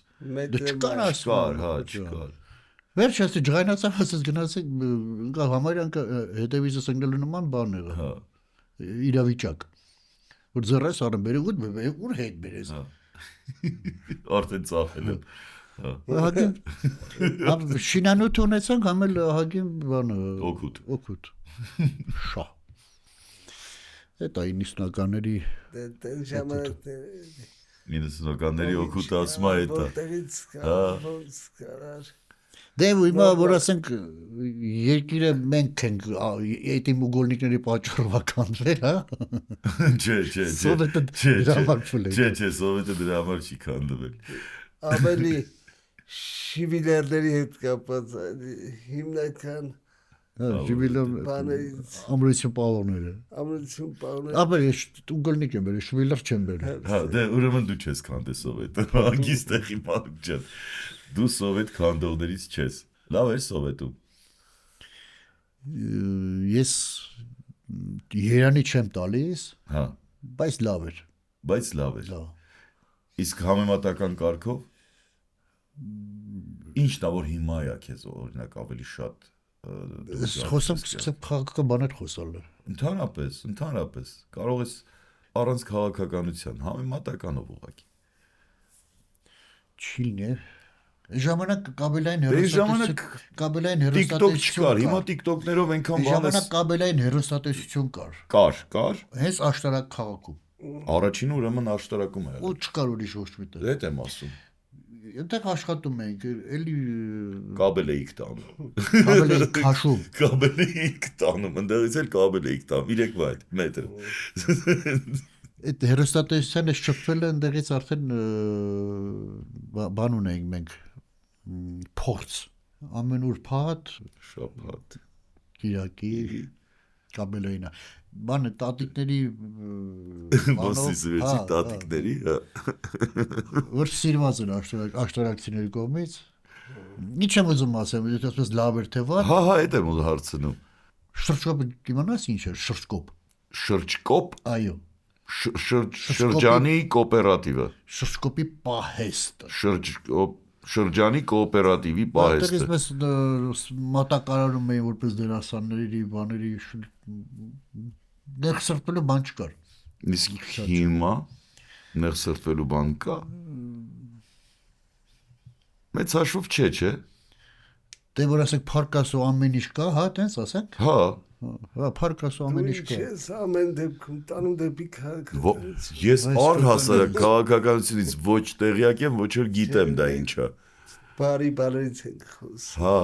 Դե չկար ասկար հա չկար Վերջ ասի ջղայնացան ասես գնացեք գալ համարյանք հետևիցս ընկնելու նման բան եղա հա իրավիճակ որ ձեռես արեմ բերեք ուր հետ բերես արդեն ծախել եմ հագին շինանոթ ունեցանք համել հագին բանը օգուտ շա Դա 90-ականների դեն ժամանակներ 90-ականների օգուտ ասում է դա որտեղից կարար Դե հիմա որ ասենք երկիրը մենք ենք այդ մուգոլնիկների պատճառով կանվել, հա? Չէ Սովետը դրա համար փուլ է։ Չէ սովետը դրա համար չի քանդվել Ավելի շիվիլերների հետ կապված հիմնական Ժիվիլոն բաներից ամրություն պահողները։ ամրություն պահներ Ապա ես ուգլնիկ եմ բերել, շվիլեր չեմ բերել։ Հա, դե ուրեմն դու չես քանդե սովետը։ Անգիստ էի Մանուկ ջան։ Դու սովետ քանդողներից չես։ Լավ է սովետում։ Ես Երանի չեմ տալիս, Հա, բայց լավ էր։ բայց լավ է։ Լավ։ Իսկ համեմատական կարգով ինչն է որ հիմա է քեզ օրինակ ավելի շատ Խոսում սկսեմ քաղաքական բաներ խոսալ։ Ընդհանրապես կարող ես առանց քաղաքականության համեմատականով ուղղակի։ Չիլն է։ Ժամանակ կաբելային Դե ժամանակ կաբելային TikTok հեռուստատեսություն չկար, հիմա TikTok-ներով այնքան բան ժամանակ կաբելային հեռուստատեսություն կար։ կար։ Հենց աշտարակ քաղաքում։ Առաջինը ուրեմն աշտարակում է Ու եղել։ չկար ուրիշ ոչ մի տեղ։ Դա եմ ասում։ Այնտեղ աշխատում էինք, էլի Կաբել էիք տանում։ կաբելային քաշում։ Կաբել էիք տանում, ընդեղից էլ կաբել էիք տանում 3 վայր մետր։ Այդ հեռուստատեսությանը շփվել է այնտեղից արդեն բան ունեինք մենք փորձ ամեն ուրբաթ Շաբաթ։ Կիրակի կաբելայինը բանը տատիկների Ոսի սվեցի տատիկների, հա։ որ սիրված են աշտարակցիների կողմից ինչ եմ ուզում ասեմ եթե ասես լավ էր թե վատ Հա, այդ եմ ուզում հարցնում։ շրջկոպը իմանաս ինչ է շրջկոպ Շրջկոպ, այո շրջանի կոոպերատիվը, շրջկոպի պահեստը շրջանի կոոպերատիվի պահեստը։ Այդտեղից մեզ մատակարարում էին որպես դերասանների բաների ներսրտվելու բան չկար Իսկ հիմա ներսրտվելու բան կա։ Մեծ հաշվով չէ։ Դե որ ասեք փարկասո ամեն ինչ կա, հա, տենց ասեք։ Հա, Հա, փարկասո ամեն ինչ կա։ Չես ամեն դեպքում տանում դեպի քաղաքականություն ես առհասարակ քաղաքականությունից ոչ տեղյակ եմ, ոչ էլ գիտեմ դա ինչ է։ բարի բարից ենք խոսում Հա։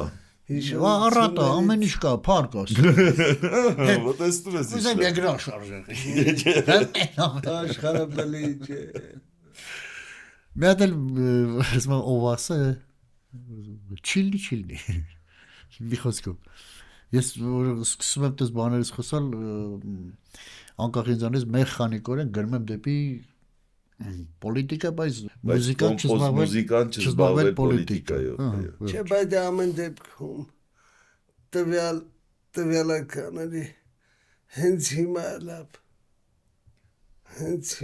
Հա, առատա, ամեն ինչ կա, փարկասո։ Ոտեստում ես Ուզեմ ինչ։ երկրորդ շարժել։ աշխարհաբելի չէ Մի հատ էլ ասում ով ասա չիլնի մի խոսքով ես որ սկսում եմ դες բաներից խոսալ անկախ ինձանից մեխանիկորեն գնում եմ դեպի պոլիտիկա բայց մուզիկան չզբաղվել պոլիտիկայով։ Չէ, բայց ամեն դեպքում տվյալականների հենց հիմա լավ հենց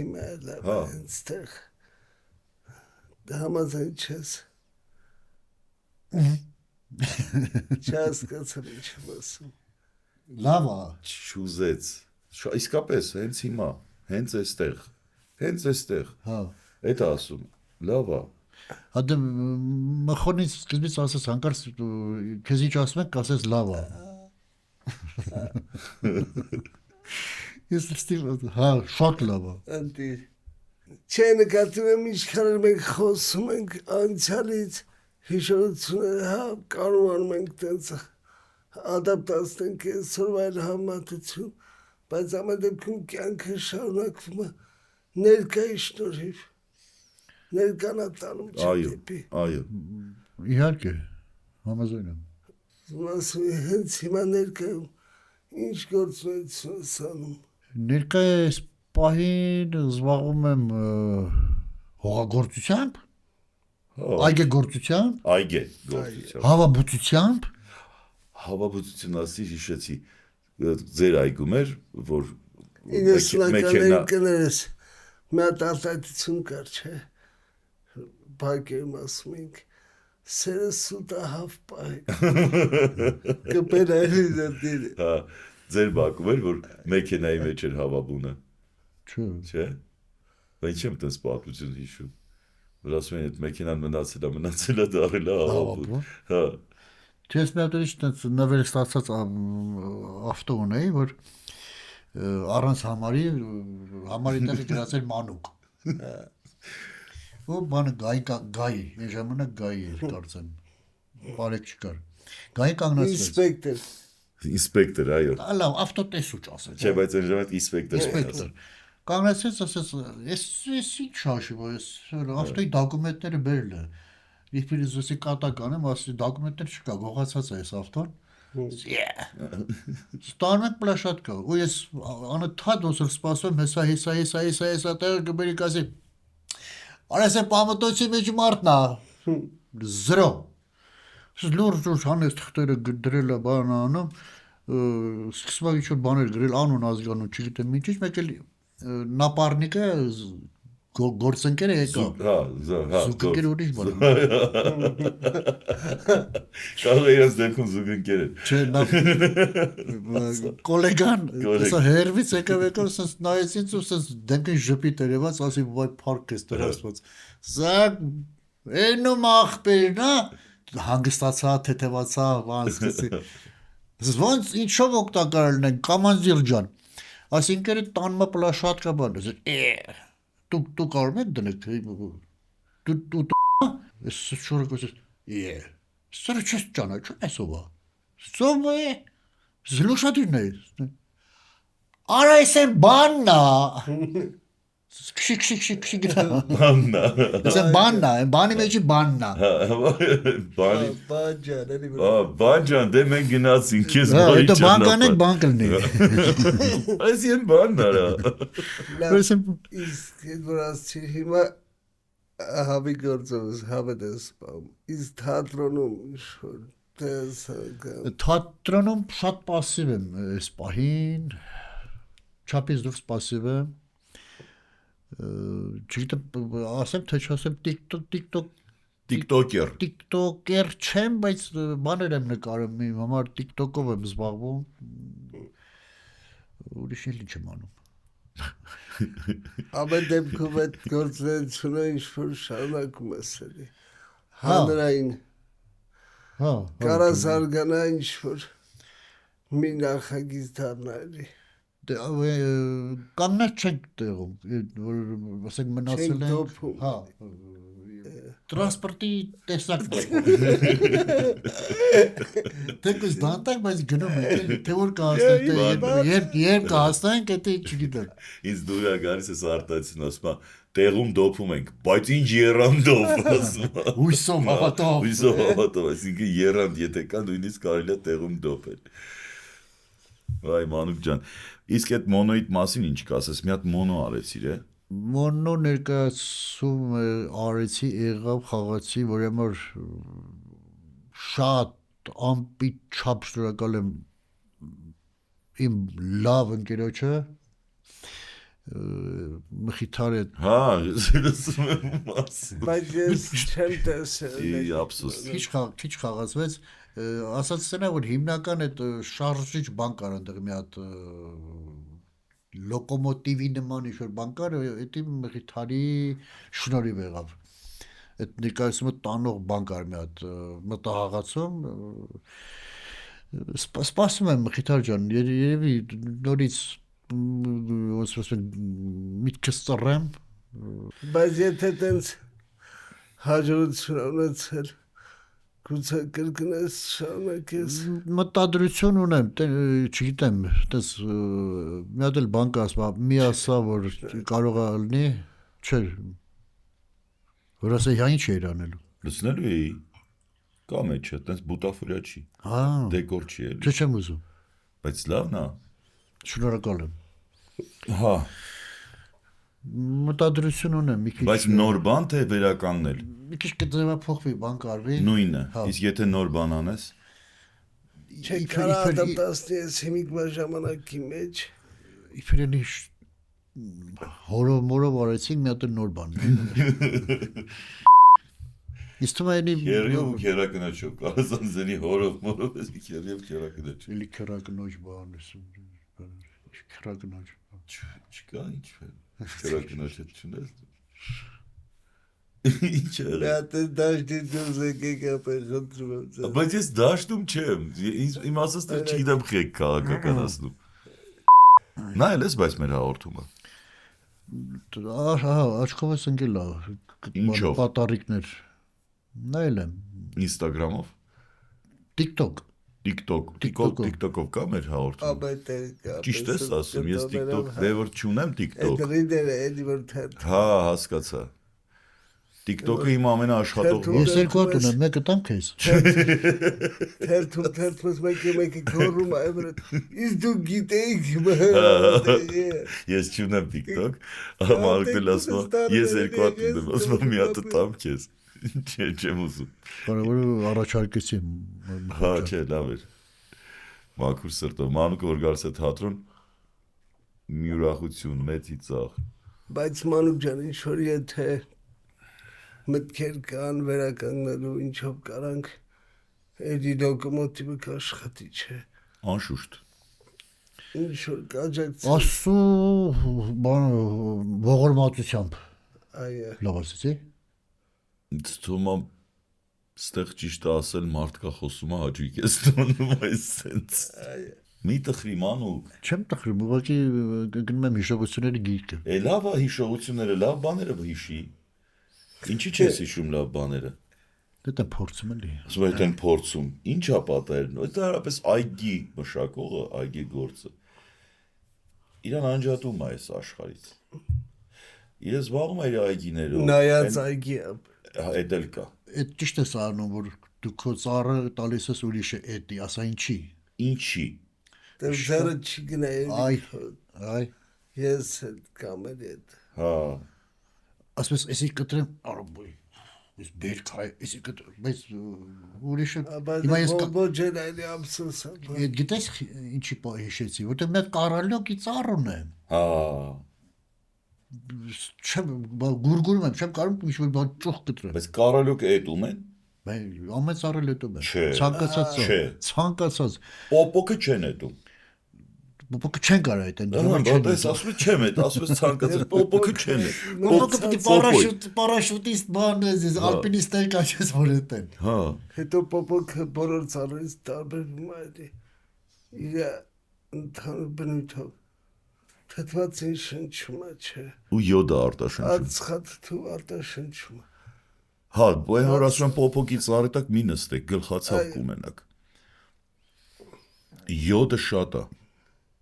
տեղ համաձայն չես չհասկացա ինչ եմ ասում լավ է Չուզեց։ Իսկապես հենց հիմա, հենց այստեղ։ հա Այդ ասում։ Լավ է։ հա դե մխոնից սկզբից ասես հանկարծ քեզ ինչ ասում եք ասես լավ է ես ստիվ հա շատ լավ է Անտի Չէ նկատում եմ ինչքան մենք խոսում ենք անցյալից հիշողությունները հա կարողանում ենք տենց ադապտացնենք այսօրվա համատություն բայց ամեն դեպքում կյանքը շարունակվում է ներկայի շնորհիվ ներկանատանում չդեպի Այո։ իհարկե համաձայն եմ ասում հենց հիմա ներկայում ինչ գործունեություն սանում ներկայիս պահին զբաղվում եմ հողագործությամբ այգեգործությամբ Այգեգործությամբ։ հավաբուծությամբ Հավաբուծություն ասի հիշեցի ձեր այգում էր որ 90-ականների կներես մի հատ արտահայտություն կար չէ բակերում ասում ենք սերը սուտահավ պահեք կպեր այլի դեպիր Հա ձեր բակում էր որ մեքենայի մեջ էր հավաբունը չէ Բայց չեմ տես պատմություն հիշում որ ասում են այդ մեքենան մնացել է դարել է հավաբուն Հա Չես մի հատ ուրիշ տենց նվեր ստացած ավտո ունեի որ առանց համարի տեղը գրած էր մանուկ ու բանը գայի այն ժամանակ գայի էր կարծեմ բարեք չկար գայի կանգնացրեց ինսպեկտոր Ինսպեկտոր, այո։ լավ ավտոտեսուչ ասել Չէ, բայց այն ժամանակ ինսպեկտոր։ կանգնեցեց ասես ես ինչ շաշի այս ավտոյի դոկումենտները բերել է Իբր զուսի կատական եմ, ասի դոկումենտներ չկա, գողացած է այս ավտոն։ Ստանում ենք պլաշատկա, ու ես անընդհատ ոնց որ սպասում հեսա տեղը գբերի կասի արես է պամտոցի մեջ մարդն է, զրո, լուրջ հանես թղթերը դրել է բան անում, սկսում է ինչ-որ բաներ գրել, անուն ազգանուն, չգիտեմ ինչ, մեկ էլ նապարնիկը գործընկեր է եկավ, զուգընկեր ուրիշ բան։ Կարող է իրենց դեպքում զուգընկեր են։ Չէ, կոլեգան, սա հերվից եկավ, սենց նայեց ինձ ու սենց դեմքին ժպիտ էր ևաց, ասի վայ փառք ես դրաստված։ Սա էնում աղբերն է, հանգստացա, թեթևացա, բան սկսի։ Ոնց ինչով օգտակար լինենք, կամանձիր ջան։ Այսինքն տանմա պլաշատկա բան, դու կարող եք դնեք, դու ես շորը կոսես, սրը չես ճանա, չուն ես ովա, սովա է, զլուշատիրն է, արա ես են բաննա, քշի գտա, ես են բաննա, բանի մեջի բաննա, բանջան, դե մենք գնացինք, ես բայի չնապա, բանկան եք բանկլն է, այս են բանն արա, իսկ հետ որ ասցիր հիմա հավի գործովս հավետ ես պամ, իսկ թատրոնում ինչ-որ տեսական։ Թատրոնում շատ պասիվ եմ այս պահին, չապից դուրս պասիվ եմ, չգիտեմ ասեմ թե չասեմ տիկտոկեր չեմ, բայց բաներ եմ նկարում, իմ համար տիկտոկով եմ զբաղվում, ուրիշ ինչ եմ անում։ Ամեն դեպքում այդ գործունեությունը ինչ-որ շարունակում ես էլի, հանրային, կարա զարգանա ինչ-որ մի նախագիծ դառնա էլի։ Կանգնած չենք տեղում, որ ասենք մնացել ենք, տրանսպորտի տեսակ թեկուզ դանտակ, բայց գնում ենք, թե որ կհասնենք, երբ կհասնենք, էտի չգիտեմ։ Ինձ դուր է գալիս ես արտացին, ասում է, տեղում դոփում ենք, բայց ինչ երանդով, ասում է։ Հույսով հավատով, այսինքն երанд, եթե կա, նույնիսկ կարելի է տեղում դոփել։ Վայ Մանուկ ջան, իսկ այդ մոնոյիդ մասին ինչ կասես, մի հատ մոնո արեցիր է։ Մոնո ներկայացում արեցի, եղավ, խաղացի, որ համար շատ ամպիտ չափ շնորհակալ եմ իմ լավ ընկերոջը, Մխիթար է։ Հա, լսում եմ ասում։ Բայց ես չեմ տեսել։ Ափսոս։ Քիչ խաղացվեց, ասած սենա որ հիմնական այդ շարժիչ բան կար այնտեղ մի հատ լոկոմոտիվի նման ինչ-որ բան կար, էդի Մխիթարի շնորհիվ եղավ։ Այդ ներկայացումը տանող բան կար մի հատ մտահաղացում։ Սպասում եմ Մխիթար ջան, երևի նորից ոնց ասեմ միտքս ծռեմ։ Բայց եթե տենց հաջողություն ունեցել Գուցե կրկնես շարունակես։ Մտադրություն ունեմ, չգիտեմ, տես մի հատ էլ բան կա ասում, մի ասա որ կարող է լինի, չէ։ Որ ասա հա ինչ էր անելու։ Լսնելու էի։ Կա մեջը, տես բուտաֆորիա չի։ Հա։ Դեկոր չի էլի։ Չեմ ուզում։ Բայց լավն է։ Շնորհակալ եմ։ Հա։ Մտադրություն ունեմ մի քիչ։ Բայց նոր բան թե վերականգնել։ Մի քիչ կձևափոխվի, բան կարվի։ Նույնը։ Իսկ եթե նոր բան անես։ Չէ, կարա ադապտացնես հիմիկվա ժամանակի մեջ։ Իբրենի հորով արեցինք մի հատ նոր բան։ Իսկ թվում է Քերիով քերակնաչով, կարասան զենի հորով ես քերիով քերակնաչ։ Էլի քերակնոջ բան ես։ Քերակնոջ։ Չկա ինչ է։ Քերակնաչը չունես։ Ինչ է։ Դա դաշտի դուրս եկեք ապեր խնդրում եմ։ Բայց ես դաշտում չեմ։ Իմ ասածները չգիտեմ խեք քաղաքականացնում։ Նայել ես բայց մեր հաղորդումը։ Ահա, աչքով ես ընկել Ինչով։ Պատառիկներ։ Նայել եմ։ Instagram-ով։ TikTok-ով կա մեր հաղորդումը։ Ապետը կա։ Ճիշտ ես ասում, ես TikTok դե որ չունեմ TikTok։ Այդ ռիդերը էդի որ թեթ։ Հա, հասկացա։ TikTok-ը իմ ամենաաշխատող Ես երկու հատ ունեմ, մեկը տամ քեզ։ թերթում մեկը գորում է վրա։ Իսկ դու գիտեիք Ես չունեմ TikTok, մարդը ասում ես երկու հատ ունեմ, ասում մի հատը տամ քեզ։ Չեմ ուզում։ Կարևորը առաջարկեցի։ Հա, չէ, լավ էր։ Մաքուր սրտով, մանուկ որ գալիս է թատրոն, մի ուրախություն, մեծի ծախ։ Բայց Մանուկ ջան, ինչ որ եթե մտքեր կան վերականգնելու ինչով կարանք էդի լոկոմոտիվը կաշխատի, չէ։ Անշուշտ։ Ինչ որ կաջակցի։ Աստու բան ողորմածությամբ Այո։ լավ ասեցի։ Թվում է ստեղ ճիշտ ասել մարդկա խոսում է հաճույք ես տոնում այս սենց։ Մի տխրի մանուկ։ Չեմ տխրում, ուղղակի գնում եմ հիշողությունների գիրկը։ Լավ է հիշողությունները, լավ բաները հիշի։ Ինչի՞ չես հիշում լավ բաները։ Դա փորձում էլի։ Ասում եմ դեն փորձում։ Ինչ է պատահել։ Դա հարաբես այգի մշակողը, այգի գործը։ Իրան անջատում է այս աշխարհից։ Իրեն զբաղվում է իր այգիներով։ Նայած այգի Էդ էլ կա։ Այդ ճիշտ է սարնում, որ դու քո ծառը տալիս ես ուրիշը էդի, ասա ինչի։ Ինչի։ դեռ ձերը չի գնայ։ Այ Ես կամ այդ։ Հա։ ասես էսի կտրեմ արբոյ։ Ես բերքայ, էսի կտրեմ, բայց ուրիշը հիմա ես Բոջեն այլի ափսոս։ գիտես ինչի հիշեցի, որտեղ մեկ կարալյոկի ծառ ունեմ։ Հա։ Չեմ գուրգուրում եմ, չեմ կարող ինչ-որ բան ճոխ կտրեմ։ Բայց կարալոկը էդ ում են։ Ամեն ծառը լետում է։ Չէ։ Ցանկացած Չէ։ ցանկացած Պոպոկը չեն էդում։ Բոկը չեն կարող այդ են։ Բայց ասում չեմ էդ, ասում ես ցանկացած պոպոկը չեն էդ։ Բոկը պիտի պարաշուտիստ բան է, ալպինիստներ կաչես որ էտեն։ Հա։ Հետո պոպոկը բոլոր ծառերից տարբերվում է այդի։ Իր ընդհանուր բնույթով թթվածին շնչում է, չէ։ Ու յոդը արտաշնչում։ Ածխաթթու արտաշնչում է։ Հա, բոյ որ ասում եմ պոպոկի ծառի տակ մի նստեք, գլխացավ կունենաք։ Յոդը շատ է։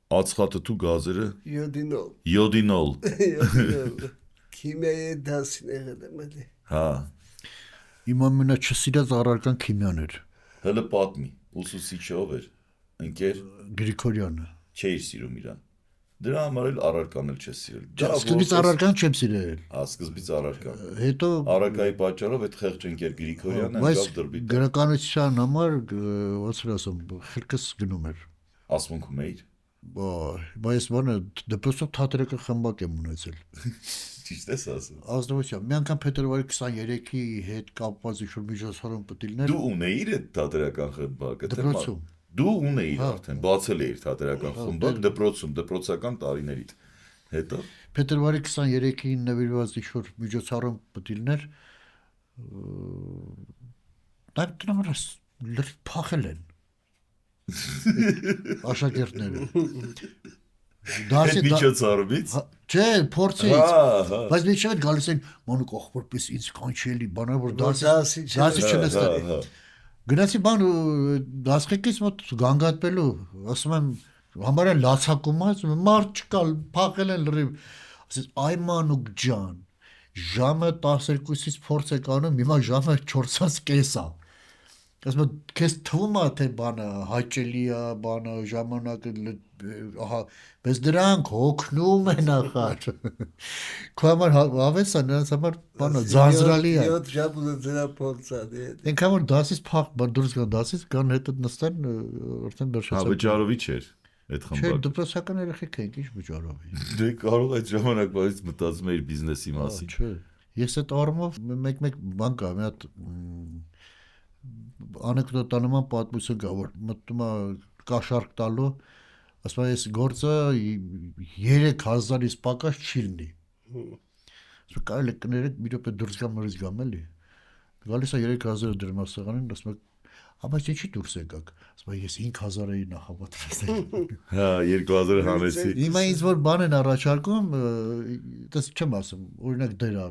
Ածխաթթու գազերը Յոդինոլ։ յոդինոլ։ Քիմիայի դասին եղել եմ էլի։ Հա։ Իմ ամենաչսիրած առարկան քիմիան էր։ Հələ պատմի, ուսուցիչը ով էր։ Ընկեր Գրիգորյանը։ չէիր սիրում իրան։ Դրա համար էլ առարկանել չես սիրել։ Սկզբից առարկան չեմ սիրել։ Հա, սկզբից առարկան։ Հետո Առարկայի պատճառով այդ խեղճ ընկեր Գրիգորյանը բայց գավ դրբի։ գրականության համար ոնց որ ասեմ, խելքս գնում էր։ Ասմունքում էիր։ Բայց բանը դպրոցով թատրոնական խմբակ եմ ունեցել։ Ճիշտ ես ասում։ Ազնվությամբ, մի անգամ փետրվարի 23-ի հետ կապված ինչ-որ միջոցառում պետիլներ։ Դու ունեիր այդ թատերական խմբակը։ Դպրոցում։ Դու ունեիր արդեն, բացել էիր թատերական խմբակ դպրոցում, դպրոցական տարիներիդ։ Հետո Փետրվարի 23-ին նվիրված ինչ-որ միջոցառում պետիլներ դա դրանց լրիվ փախել են։ Աշակերտները։ այդ միջոցառումից։ Չէ, փորձից։ Հա։ Բայց միջև էլ գալիս են մանուկ ախորպես ինձ կանչելի բանա որ դասի չնստել։ Գնացի բան դասկեկից մոտ գանգատվելու, ասում եմ համարյա լացակումած, մարդ չկա, փախել են լրիվ։ Ասես այ մանուկ ջան, ժամը 12-ից փորձ եք անում, հիմա ժամը 4:30 է։ Ասում եմ քեզ թվում է թե բանը հաճելի է, բանը ժամանակը ահա, բայց դրանք հոգնում են ախար։ Քո համար հավես է, նրանց համար բանը ձանձրալի է։ 7 ժամ դրա փորձա դե։ Ինքան որ դասից փախ, դուրս գան դասից, կան հետը նստեն, արդեն Հա, վերջացած։ վճարովի չէր այդ Չէ, խմբակը։ դպրոցական երեխեք ենք, ինչ վճարովի։ Դե կարող այդ ժամանակվանից մտածում էիր բիզնեսի մասին։ Չէ։ Ես այդ առումով մեկ բան կա, մի հատ անեկդոտանման պատմություն կա, որ մտնում է կաշառք տալու, ասում է, այս գործը 3000-ից պակաս չի լինի։ Ասում կարելի է կներեք, մի րոպե դուրս գամ նորից գամ էլի։ Գալիս է 3000-ը դրում ասեղանին, ասում է, բայց ինչի դուրս եկաք։ Ասում է, ես 5000 էի նախապատրաստել։ Հա, 2000 հանեցի։ Հիմա ինձ որ բան են առաջարկում, դες չեմ ասում, օրինակ դրա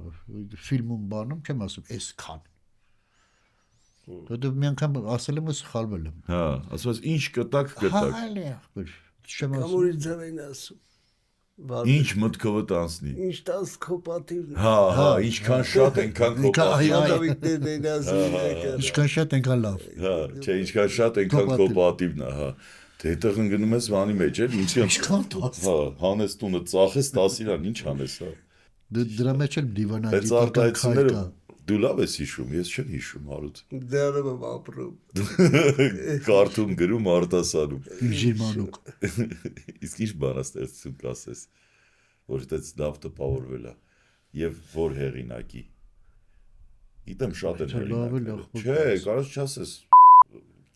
ֆիլմում բանում չեմ ասում, այսքան։ Դու մի անգամ ասել եմ ու սխալվել եմ։ Հա, ասում ես ինչ կտակ։ Հա, այլ է ախպեր։ Չեմ ասում։ Կամուրի ձևին ասում։ Ինչ մտքովդ անցնի։ Ինչ տաս քո պատիվն է։ Հա, ինչքան շատ այնքան քո պատիվն է։ Դավիթներն ասում Ինչքան շատ այնքան լավ։ Հա, չէ, ինչքան շատ այնքան քո պատիվն է, հա։ Դե այդտեղ ընկնում ես բանի մեջ, էլ ինչի։ Ինչքան տաս։ Հա, հանես տունը, ծախես 10 իրան, ինչ անես, հա։ Դրա մեջ էլ դիվանագիտական Բայց արտահայտությունները քայլ կա։ դու լավ ես հիշում, ես չեմ հիշում, Հարութ։ դեռ եմ ապրում։ Կարդում գրում արտասանում։ Իժիմանուկ։ Իսկ ինչ բանաստեղծություն կասես, որ այդպես լավ տպավորվել է եւ որ հեղինակի։ Գիտեմ շատ են հեղինակները։ Չէ, կարող չասես։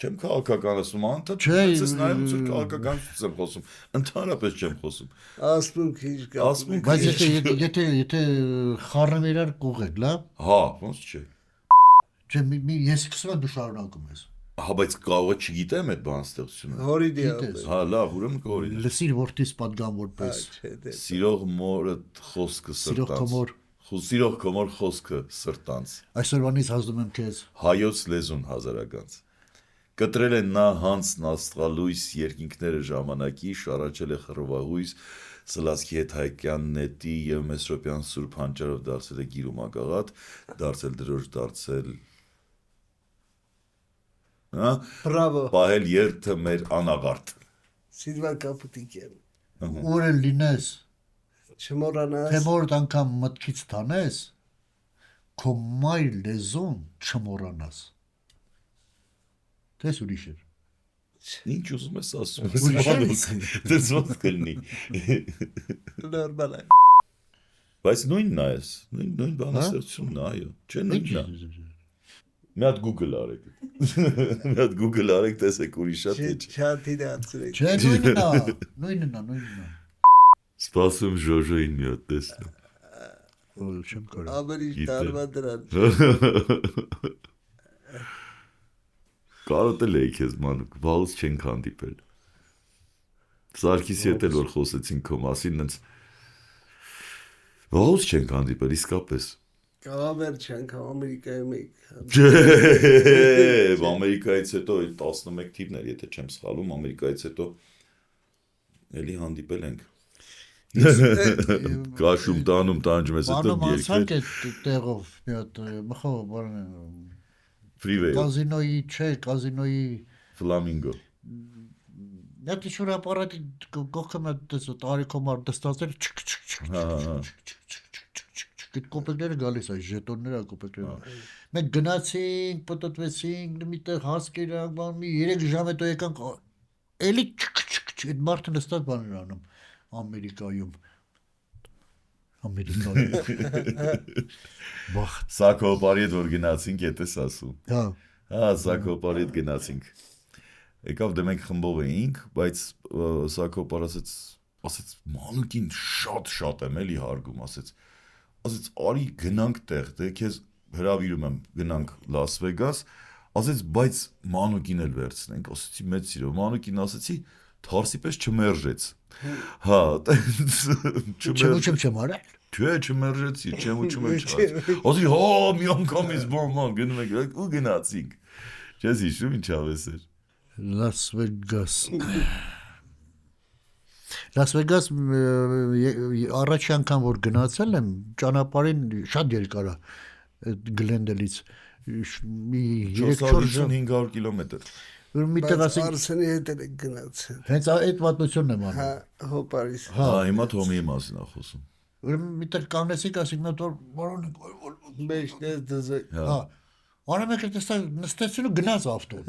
Չեմ քաղաքական ասում, անդադ ես նայում ծուր քաղաքականություն եմ խոսում, ընդհանրապես չեմ խոսում։ Ասում քիչ կա։ Ասում Բայց եթե խառնում իրար կուղեք, լավ։ հա, ոնց չէ։ Չէ, ես սկսում եմ դու շարունակում ես։ Հա, բայց կարող է չգիտեմ այդ բանաստեղծությունը։ Հորի Գիտես։ դիա։ Հա, լավ, ուրեմն կորի։ Լսիր որդիս падգամ որպես Սիրող մորը խոսքը սիրող սրտանց։ կոմոր։ Սիրող կոմոր խոսքը սրտանց։ Այսօրվանից հասնում եմ քեզ։ Հայոց լեզուն հազարականց։ Կտրել են նա հանցն աստղալույս երկինքները ժամանակի, շարաչել է խռովահույս, Սլացքի հետ հայկյան նետի և Մեսրոպյան սուրբ հանճարով դարձել է գիր ու մագաղատ, դարձել դրոշ, դարձել Բրավո։ պահել երթը մեր անաղարտ։ Սիլվա Կապուտիկյան։ Ուր էլ լինես, Չմոռանաս։ թե որ անգամ մտքից տանես, քո մայր լեզուն չմոռանաս։ Դες ուրիշ էր։ Ինչ ուզում ես ասում Ուրիշ է։ դες ոնց կլինի։ Նորմալ է։ Բայց նույնն է ես, նույն բանաստեղծությունն է, այո, չէ նույնն է։ Մի հատ Google արեք։ Մի հատ Google արեք, տեսեք ուրիշ շատ է։ Չաթի դարձրեք։ Չէ, նույնն է։ Սպասում Ժոժոին մի հատ տեսնեմ։ Ո՞լ չեմ կարող։ Ամերիք տարվա դրան։ Կարոտել էի քեզ մանուկ, վաղուց չենք հանդիպել։ Սարգիսի հետ էլ որ խոսեցինք քո մասին, նենց վաղուց չենք հանդիպել, իսկապես։ Կավեր չանք Ամերիկայում եք։ Չէ, Ամերիկայից հետո 11 թիվն էր, եթե չեմ սխալում, Ամերիկայից հետո էլի հանդիպել ենք։ Կաշում տանում տանջում ես հետո Բանում անցանք երկրել։ այդ տեղով մի հատ մխո բանը Freeway, կազինոյի, չէ, կազինոյի Flamingo։ Դա դիշուր ապարատի գողքը մը դες տարիքոմար դստացել Հա, հա։ Այդ կոպեկները գալիս է, ժետոնները կոպեկները։ Մենք գնացինք, պտտվեցինք, միտեղ հասկերանք, բան մի 3 ժամ հետո եկանք, էլի այդ մարդը նստած բաներ անում Ամերիկայում։ Բախ։ Սակոպարի հետ որ գնացինք, էտես ասում։ Հա։ Հա, Սակոպարի հետ գնացինք։ Եկավ դե մենք խմբով էինք, բայց Սակոպար ասեց մանուկին շատ եմ էլի հարգում, ասեց արի գնանք տեղ, դե քեզ հրավիրում եմ գնանք Լաս Վեգաս, ասեց բայց մանուկին էլ վերցնենք, ասեցի մեծ սիրով, մանուկին ասեցի թարսի պես չմերժեց։ Հա, չեմ արել։ Չէ, չմերժեցի, չեմ չար։ Ասի, հա, մի անգամից բան գնում ենք ու գնացինք։ Չես հիշում ինչ ավես էր։ Լաս Վեգաս։ Լաս Վեգաս առաջի անգամ որ գնացել եմ, ճանապարհին շատ երկար է այդ Գլենդելից մի 3-4 ժամ 500 կիլոմետր։ Միտեղ ասենք Արսենի հետ էլ եք գնացել։ հենց այդ պատմությունն եմ Հա, անում։ հոպարիս։ Հա, հիմա Թոմիի մասին է խոսում։ Ուրեմն միտեղ կանեցիք ասենք նա դոր բարոն Մեջներ դզը։ հա Արամ եկել տեսա նստեցին ու գնաց ավտոն։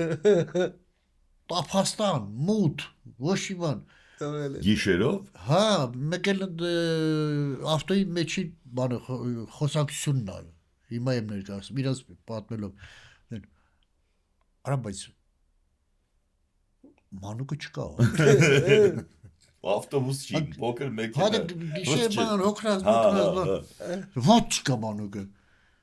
Տափաստան, մութ, ոչ մի բան։ Գիշերով։ Հա, մեկ էլ ավտոյի մեջի բանը խոսակցությունն ա։ Հիմա եմ ներկայացնում, իրաց պատմելով։ Արամ բայց մանուկը չկա։ Ավտոբուս չի, փոքր Հա, մեքենա։ գիշեր բան հոգրած, ոչ չկա մանուկը։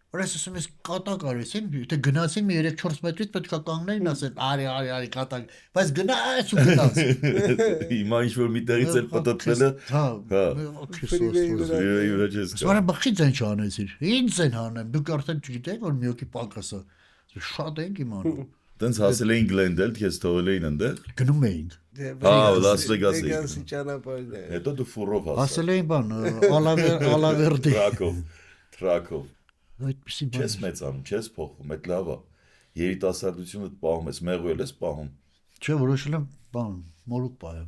Որես ասում ես կատակ արեցին, եթե գնացին մի 3-4 մետրից պետք է կանգնեին ասեն արի կատակ, բայց գնաց ու գնաց։ Հիմա ինչ որ մի տեղից էլ պատտվել է։ Հա, Վրա չես կա։ Սարը բախից են չանեցիր։ Ինչ են հանեմ, դուք արդեն չգիտեք որ մի հոգի պակաս է։ Շատ ենք իմանում։ Տենց հասել էին Գլենդել, քեզ թողել էին այնտեղ։ Գնում էինք։ Լաս Վեգասի Վեգասի ճանապարհն է։ Հետո դու ֆուրով հասա։ Հասել էին բան Ալավերդի։ Տրակով։ Այդպեսի Չես բան։ մեծանում, չես փոխում, այդ լավ է։ Երիտասարդությունը պահում ես, մեղու ես պահում։ Չէ, որոշել եմ բան մորուք պայեմ։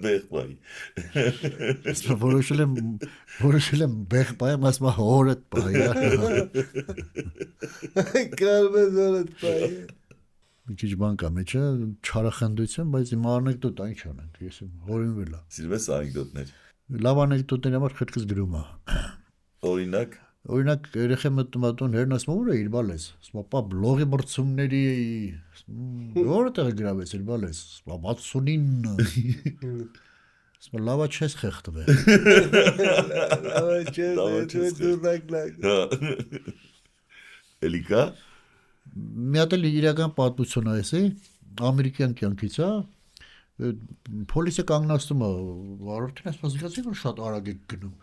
Բեղբայ։ Ասա որոշել եմ բեղ պայեմ, ասма հորդ պայա։ Կարմեզորդ պայ։ Մի քիչ բան կա մեջը, չարախնդություն, բայց իմ անեկդոտա ինչ անենք, ես հորինվել եմ։ Սիրում ես անեկդոտներ։ Լավ անեկդոտների համար քրկս գրում է։ Օրինակ, Օրինակ երեխա մտնում ատուն հերն ասում ուր է իր բալես։ Ասում պա բլոգի մրցումների որտեղ գրավեց իր բալես։ Ասում 69։ Ասում լավա չես խեղդվել։ Չէ, դուրնակ։ Էլիկա։ Մի հատ էլ իրական պատմություն է էսի, ամերիկյան կյանքից է։ Պոլիսը կանգնացնում է, վարորդին ասում զգացի որ շատ արագ է գնում։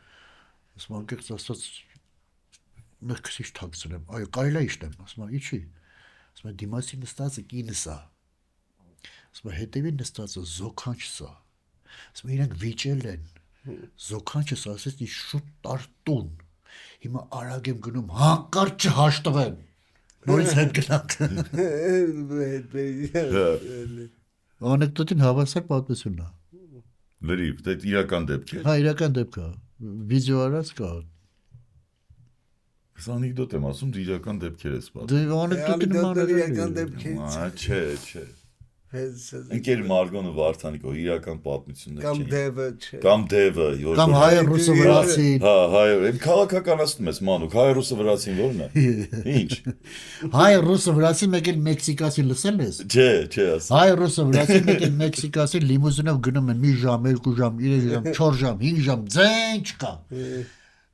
Ասում անկեղծ ասած մեր քսիշ թաքցրեմ, այո կարելի է իշտեմ, ասում ինչի։ Ասում դիմասի նստածը կինս է։ Ասում հետևի նստածը զոքանչս է։ Ասում իրենք վիճել են։ Զոքանչս ասեց ի շուտ տարտուն։ Հիմա արագ եմ գնում, հանկարծ չհաշտվեմ։ Նորից հետ գնանք։ Անեկդոտին հավասար պատմությունն է։ Լրիվ, դա իրական դեպք է։ Հա իրական դեպք է։ Վիդեո արած կա։ Ես անեկդոտ եմ ասում, դու իրական դեպքեր ես պատմում։ Դե անեկդոտին իրական դեպքից։ Չէ։ Ընկեր Մարգոնը Վարդանիկով իրական պատմություններ Կամ չէին։ դևը չէ։ Կամ դևը, Կամ հայը ռուսը վրացի։ Հա, հայը, այն քաղաքականացնում ես մանուկ, հայը ռուսը վրացին ո՞րն է։ Ինչ։ Հայը ռուսը վրացի մեկ էլ մեքսիկացի լսել ես։ Չէ, ասա։ Հայը ռուսը վրացի մեկ էլ մեքսիկացի լիմուզինով գնում են մի ժամ, 2 ժամ, 3 ժամ, 4 ժամ, 5 ժամ, ձեն չկա։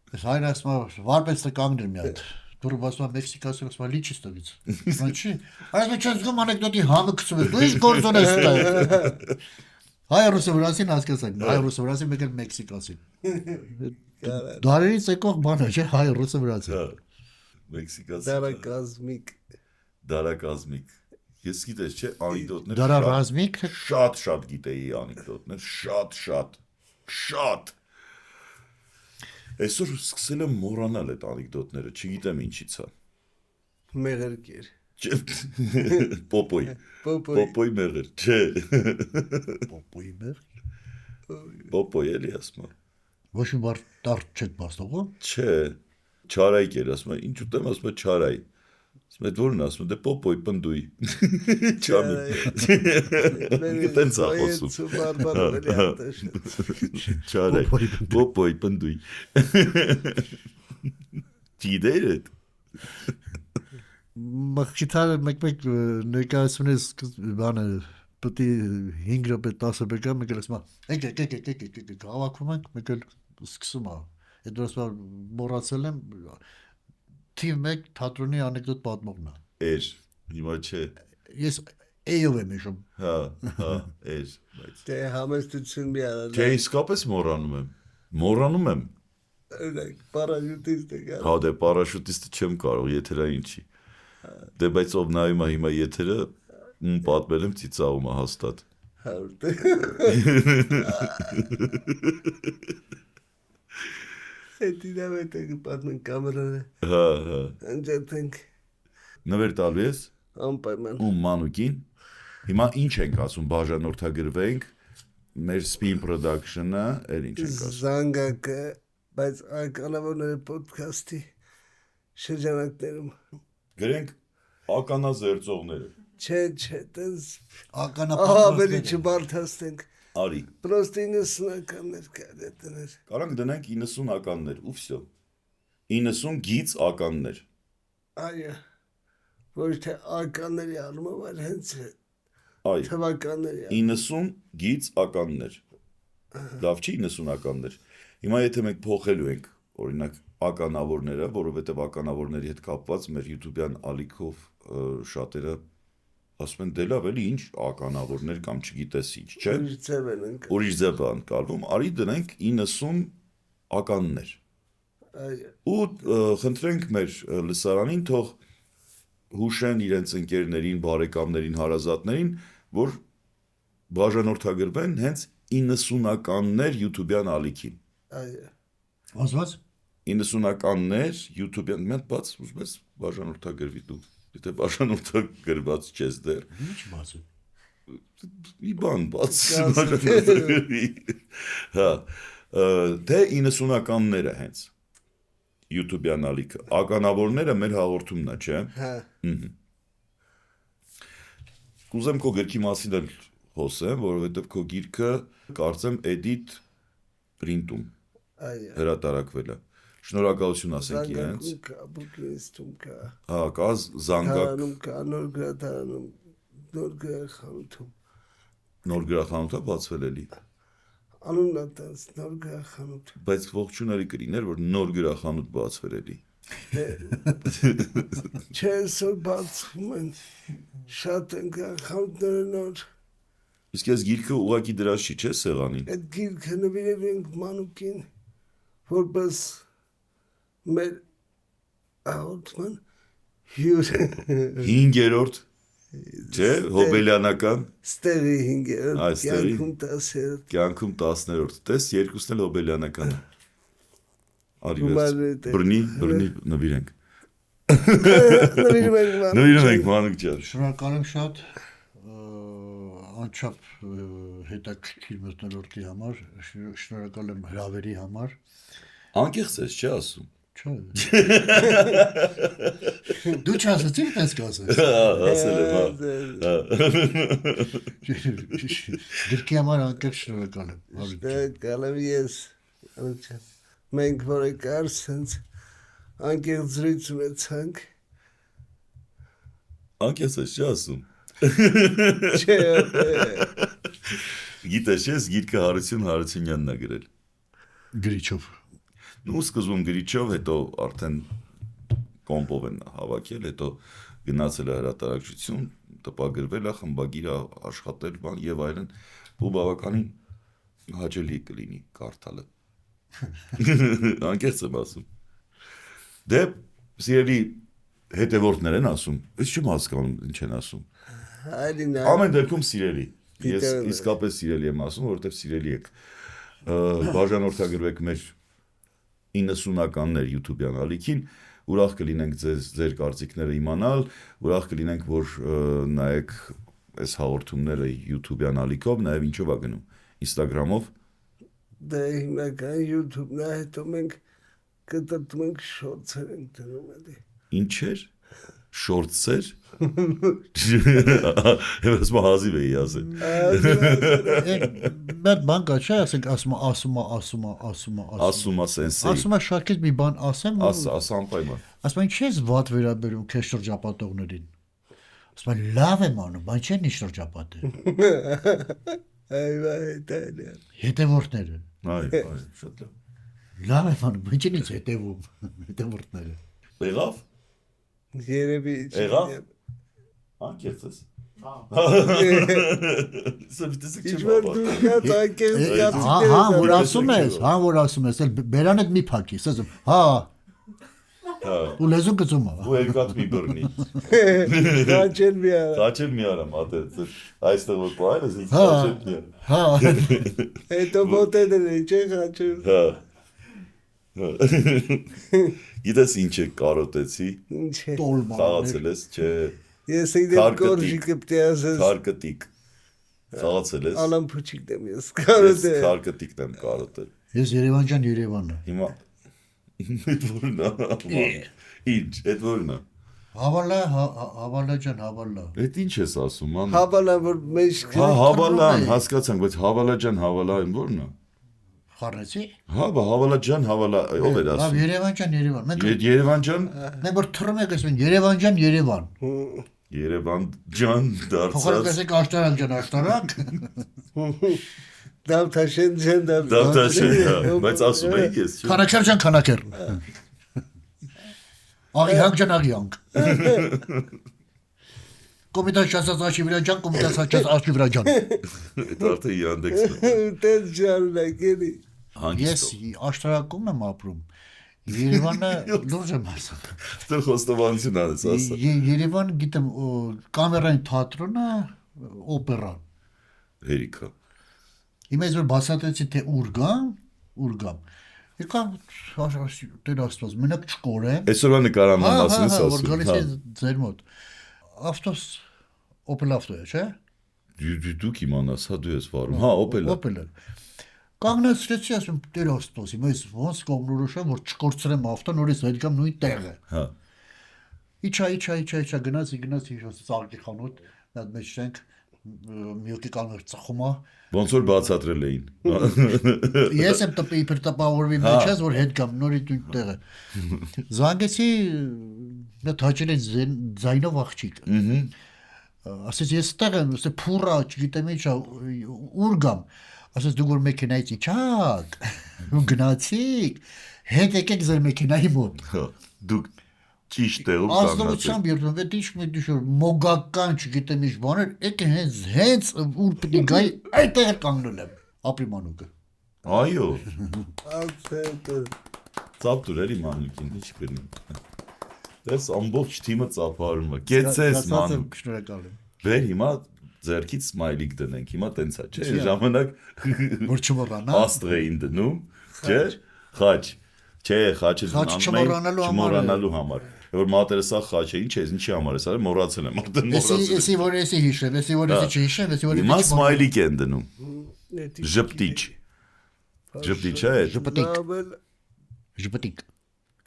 Այս հայրը ասում է վարպետը կանգնել մի հատ։ Դուրը ասում մեքսիկացի ասում լիչի ստվից։ Ինչի։ Այս մեջ զգում անեկդոտի համը գցում ես։ Դու ինչ գործոն ես տա։ Հայը ռուսը վրացին հասկացանք։ Հայը ռուսը վրացի մեկ էլ մեքսիկացի։ Դարերից եկող բան է, չէ՞, հայը ռուսը վրացի։ Մեքսիկացի։ Դարակազմիկ։ Ես գիտես, չէ, անեկդոտներ։ Դարա ռազմիկ Շատ գիտեի անեկդոտներ, շատ։ Այսօր սկսել եմ մոռանալ այդ անեկդոտները, չգիտեմ ինչից է։ Մեղրկեր։ Պոպոյ մեղր, չէ։ Պոպոյի մեր։ Պոպոյ էլի ասում։ Ոչ մի բառ տարտ չեք բաստողում։ Չէ, չարայք էր ասում, ինչ ուտեմ ասում չարայ։ Ասում այդ որն ասում, դե պոպոյ պնդուй։ Չամի։ Տենց է խոսում։ Չարայ, պոպոյ պնդուй։ Գիտեր այդ։ Մախչիթարը մեկ ներկայացնում ես բանը պետք է 5 րոպե 10 րոպե մեկ էլ ասում եք հավաքում ենք մեկ էլ սկսում է այդ դրսը մոռացել եմ թիվ 1 թատրոնի անեկդոտ պատմողն է Հիմա չէ ես էյով եմ հիշում հա բայց Դե համեստություն մի արա Չէ իսկապես մոռանում եմ Օրինակ պարաշուտիստը գա Հա դե պարաշուտիստը չեմ կարող եթերա ինչի Դե բայց ով նայում է հիմա եթերը պատմել եմ ծիծաղում է հաստատ Հետի դա վետը պատմեն կամերանը Հա Անջատենք Նվեր տալու ես Անպայման ու մանուկին Հիմա ինչ ենք ասում բաժանորդագրվենք մեր spin production-ը էլ ինչ ենք ասում Զանգակը բայց ականավորները պոդքասթի շրջանակներում Գրենք ականազերծողները Չէ, տես ականապատմողները ավելի չբարդացնենք Արի Պրոստը 90-ականներ կարելի դնել Կարանք դնենք 90 ականներ ու վсё 90 գից ականներ Այո Ոչ թե ականների առումով այլ հենց Այ թվականների 90 գից ականներ Լավ չի 90 ականներ Հիմա եթե մենք փոխելու ենք օրինակ ականավորները, որովհետև ականավորների հետ կապված մեր YouTube-յան ալիքով շատերը ասում են դե լավ էլի ինչ ականավորներ կամ չգիտես ինչ, չէ։ Ուրիշ ձև են անցալվում, արի դնենք 90 ականներ։ Այո։ Ու խնդրենք մեր լսարանին թող հուշեն իրենց ընկերներին, բարեկամներին, հարազատներին, որ բաժանորդագրվեն հենց 90-ականներ YouTube-յան ալիքին։ Այո։ Ասված 90-ականներ YouTube-յան մենք բաց ուզում ես բաժանորդագրվի դու։ Եթե բաժանորդագրված չես դեռ, ինչ բացի։ մի բան բաց բաժանորդագրվի։ Հա, թե 90-ականները հենց YouTube-յան ալիքը, ականավորները մեր հաղորդումն է, չէ՞։ Հա։ Կուզեմ քո գրքի մասին էլ խոսեմ, որովհետև քո գիրքը կարծեմ edit print-ում Այո։ հրատարակվել է։ Շնորհակալություն ասենք իրենց։ Կա, բուկլեստում կա։ Հա, կա զանգակ Հարանում կա, նոր գրադարանում, նոր գրախանութում։ նոր գրախանութը բացվել էլի։ Անունն է տես, նոր գրախանութ։ Բայց ողջունալի կլիներ, որ նոր գրախանութ բացվել էլի։ Չէ, սոր բացվում են, շատ են գրախանութները նոր։ Իսկ ես գիրքը ուղակի դրած չի, չէ՞ սեղանին։ Այդ գիրքը նվիրել ենք մանուկին, որպես մեր աղոթման հյուր 5-րդ, չէ՞, հոբելյանական ստեղի 5-րդ, Այ, ստեղի։ կյանքում 10-րդ։ կյանքում 10-րդ։ Տես երկուսն էլ հոբելյանական են։ Արի Գումարը վերջ։ դե- Բռնի նվիրենք։ Նվիրում ենք մանուկ։ Նվիրում ենք մանուկ ջան։ Շնորհակալ եմ շատ անչափ հետաքրքիր մթնոլորտի համար, շնորհակալ եմ հրավերի համար։ Անկեղծ ես, չի ասում։ Չէ։ Դու չասեցիր, պես կասես։ Ասել եմ, հա։ Գրքի համար անկեղծ շնորհակալ եմ։ Դա գալեմ ես։ Անչափ։ Մենք որ եկար սենց անկեղծ զրույց ունեցանք։ Անկեղծ ես, չի ասում։ Չէ, Գիտես, ես գիրքը Հարություն Հարությունյանն է գրել։ Գրիչով։ Ու սկզբում գրիչով, հետո արդեն կոմպով են հավաքել, հետո գնացել է հրատարակչություն, տպագրվել է, խմբագիր է աշխատել, բան եւ այլն, ու բավականին հաճելի կլինի կարդալը։ Անկեղծ եմ ասում։ Դե, սիրելի հետևորդներ են ասում, ես չեմ հասկանում ինչ են ասում։ այլին Ամեն դեպքում սիրելի։ Ես Դիտել- իսկապես սիրելի եմ ասում, որովհետև սիրելի եք։ Բաժանորդագրվեք մեր 90-ականներ YouTube-յան ալիքին, ուրախ կլինենք ձեր կարծիքները իմանալ, ուրախ կլինենք, որ նայեք այս հաղորդումները YouTube-յան ալիքով, նաև ինչով է գնում, Instagram-ով, Դա հիմնական YouTube-ն է, հետո մենք կտրտում ենք շորցեր ենք դնում էլի։ ինչեր, շորտսեր, ես մահազիվ էի ասել, Մեր բան կա, չէ, ասենք ասում ասում ասենսեի, Ասում է շարքից մի բան ասեմ, ասանպայման, ասում են չես վատ վերաբերում քեզ շրջապատողներին։ Ասում են լավ եմ անում, բայց չեն ի շրջապատել։ Այո, դա է։ Հետևորդները։ այ, շատ լավ, Լավ եմ անում, բայց չեն ինձ հետևում հետևորդները։ եղավ, Երևի եղավ, անկեղծ ես, Ինչ որ դու կաց անկեղծ Հա, որ ասում ես, էլ բերանդ մի փակի, ասում, հա, ու լեզուն գծում է։ ու երկաթ մի բռնի, Կանչել մի արա։ Խաչել մի արամ, այստեղ որ պահել ես, ինձ Հա։ խաչել մի արամ, Հա, Հետո մոտենել է, չէ կանչել։ հա, գիտես ինչ է կարոտեցի, Ինչ է։ տոլմա։ խաղացել ես, չէ, Ես իդեմ Քարկտիկ։ կորժիկը պտի ասես։ քարկտիկ, խաղացել ես, Անամ փուչիկն եմ ես ես կարոտե։ քարկտիկն եմ կարոտել, Ես Երևան ջան Երևանն է։ հիմա, այդ որն է, ինչ, այդ որն է, Հավալա ջան, հավալա։ այդ ինչ ես ասում, ան, Հավալա որ մեջ հա, հավալան, հասկացանք, բայց հավալա ջան, հավալա են որն է, Խառնեցի։ հա, բա հավալա ջան, հավալա, ով էր Լավ, ասում, Երևան ջան, Երևան։ Մենք Երևան ջան, որ թռում եք ասում Երևան ջան, Երևան։ Երևան ջան Փոխարեն դարձած, ասեք աշտարակ ջան, աշտարակ։ Դավթաշեն ջան դավթաշեն, հա, բայց ասում էի ես, չէ, Քանաքեր ջան, քանաքեր։ Աղիհանք ջան, աղիհանք։ Կոմիտան շասած աշի վրա ջան, կոմիտան շասած աշի վրա ջան։ այդ արդեն Yandex-ն է, Տես ջանակ էլի։ Ես հանգիստով, աշտարակում եմ ապրում Երևանը լուրջ եմ ասում։ Դու խոստովանություն անես, ասա։ Երևան գիտեմ կամերային թատրոնը, օպերան։ Հերիքա։ Հիմա ես որ բացատրեցի թե ուր գամ։ Եկամ Տեր Աստված, մենակ չկորեմ։ Այսօրվա նկարանման մասին ես Որ ասում։ գալիս է ձեր մոտ։ Ավտոս Opel ավտո է, չէ՞։ Դուք իմանաս, հա դու ես վարում։ Հա, Opel-ը։ Opel-ը։ Կանգնեցրեցի, ասում Տեր Աստված, հիմա ես ոնց կողմնորոշեմ, որ չկորցրեմ ավտոն, նորից հետ գամ նույն տեղը։ Հա։ Իջա գնացի ծաղկի խանութ, նա մեջ ենք միոկի կաներ ծխումա։ Ոնց որ բացատրել էին։ Ես եմ իբր տպավորվի մեջ ես, որ հետ գամ նորից նույն տեղը։ Զանգեցի նա թաճել է ձայնով աղջիկ։ Ասես ես տեղ եմ, ասես փուռա, չգիտեմ ինչա, ուր գամ։ Ասես դուք որ մեքենայից իջաք, ու գնացիք, հետ եկեք ձեր մեքենայի մոտ։ Դուք ճիշտ տեղում կանգնած եք։ Ազնվությամբ երբեմն այդ ինչ որ մոգական, չգիտեմ ինչ բաներ, եկե հենց ուր պիտի գայի, այդտեղ կանգնել եմ, ապրի մանուկը։ Այո, Ափսետ։ ծափ դուր էլի մանուկին, ինչ կրնի։ Դες ամբողջ թիմը ծափարում է։ Կեցես մանուկ։ Շնորհակալ եմ։ Վեր հիմա ձերքից սմայլիկ դնենք, հիմա տենց է, չէ՞, ժամանակ Որ չմոռանա։ աստղ էին դնում, չէ՞, խաչ։ Չէ, խաչը չմոռանալու համար։ Որ մատերը սա խաչ է, ինչ է, ինչի համար է, սա մոռացել եմ, արդեն մոռացել։ Էսի որ էսի հիշեմ, էսի որ էսի չհիշեմ, էսի որ Հիմա սմայլիկ են դնում։ Ժպտիչ։ Ժպտիչ է։ Ժպտիկ։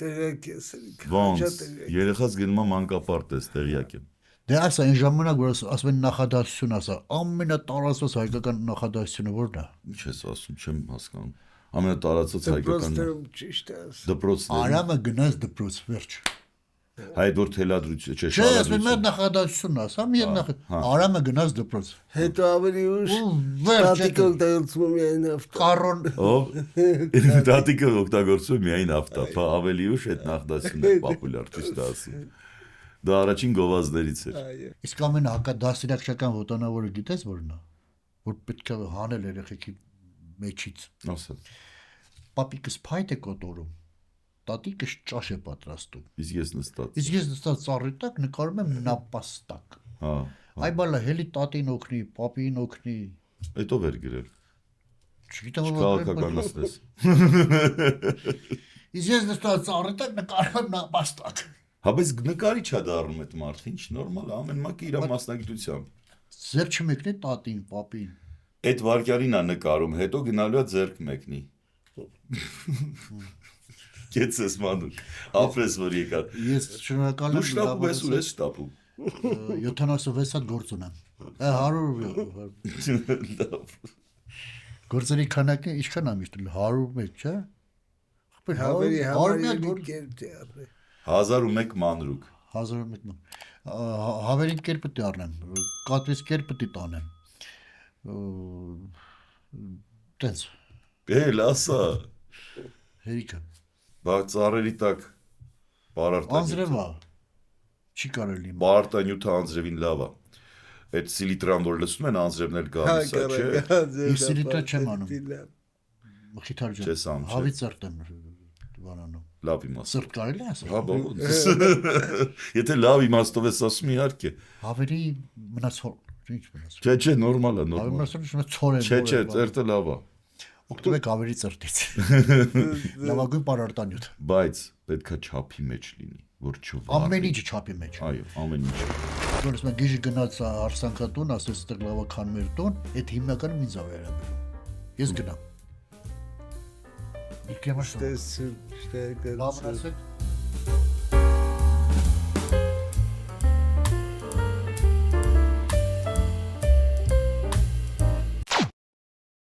Տեղակ ես էլի։ Ոնց, երեխաս գնում եմ մանկապարտ ես, տեղյակ եմ։ Դե ասա այն ժամանակ որ ասում են նախադասություն ասա, ամենատարածված հայկական նախադասությունը որն է։ Ինչ ես ասում, չեմ հասկանում։ Ամենատարածված հայկական Դպրոցներում ճիշտ է ասում։ դպրոցներ։ Արամը գնաց դպրոց վերջ։ Այդ որ թելադրություն, չէ, Չէ, ասում եմ նախադասություն ասա, մի Արամը գնաց դպրոց։ Հետո ավելի ուշ Վերջ տատիկը օգտագործում միայն ավտո։ Կարոն Ով։ Դատիկը օգտագործում միայն ավտապ, հա, ավելի ուշ այդ նախդասությունն է պոպուլյար, ճիշտ ասում։ Դա առաջին գովազդներից էր։ Այո։ իսկ ամենահակադաստիարակչական ոտանավորը գիտես որն է։ Որ պետք է հանել երեխեքի մեջից։ Ասա։ Պապիկս փայտ է կոտորում։ Տատիկս ճաշ է պատրաստում։ Իսկ ես նստած։ Իսկ ես նստած ծառի տակ նկարում եմ նապաստակ։ Հա։ Այ բալա հելի տատին օգնի, պապին օգնի։ Այդ ով էր գրել։ Չգիտեմ Քաղաքականացնես։ Իսկ ես նստած ծառի տակ նկարում եմ նապաստակ։ Հա բայց նկարիչ է դառնում այդ մարդը, ինչ նորմալ է, ամեն մեկը իր մասնագիտությամբ։ Ձեր չմեկնի տատին, պապին։ Այդ վարկյալին է նկարում, հետո գնալու է ձերք մեկնի։ Կեցես մանուկ, ապրես որ եկա։ Ես շնորհակալ Դու շտապում ես ու ես շտապում։ 76 հատ գործ ունեմ։ 100 Լավ։ գործերի քանակը ինչքան է միշտ 101, չէ՞։ Հավերի Հարմիտ հավերի կերպ է ապրել։ 1001 մանրուկ։ 1001 հավերին կերպը դի առնեմ, կատվից կերպը դի տանեմ։ Տենց Էլ ասա։ հերիքը։ Բայց ծառերի տակ բարարտանյութ։ Անձրևա չի կարելի։ Բարարտանյութը անձրևին լավ է։ Այդ սիլիտրան որ լսում են անձրևն էլ գալիս է, չէ։ Ես սիլիտրա չեմ անում։ Մխիթար ջան։ Չես անում, չէ։ Հավի ծրտ եմ բանանում։ Լավ իմաստ։ Սրտ կարելի է ասել։ Հա, բոս։ Եթե լավ իմաստով ես ասում իհարկե։ Հավերի մնացող ինչ մնաց։ Չէ, նորմալ է, Հավի նորմալ։ մնացող ցոր է։ Չէ, ծերտը լավ է։ Օգտվեք հավերի ծրտից։ Լավագույն պարարտանյութ։ Բայց պետքա չափի մեջ լինի, որ չվարի։ Ամեն ինչ չափի մեջ։ Այո, ամեն ինչ։ Որս մենք գիժը գնաց հարսանքատուն, ասես այդտեղ լավա քան մեր տուն, այդ հիմնականում ինձ ա վերաբերում։ Ես գնամ։ Իքեմ Ստեսու, շտեկը։ լավ ասեք։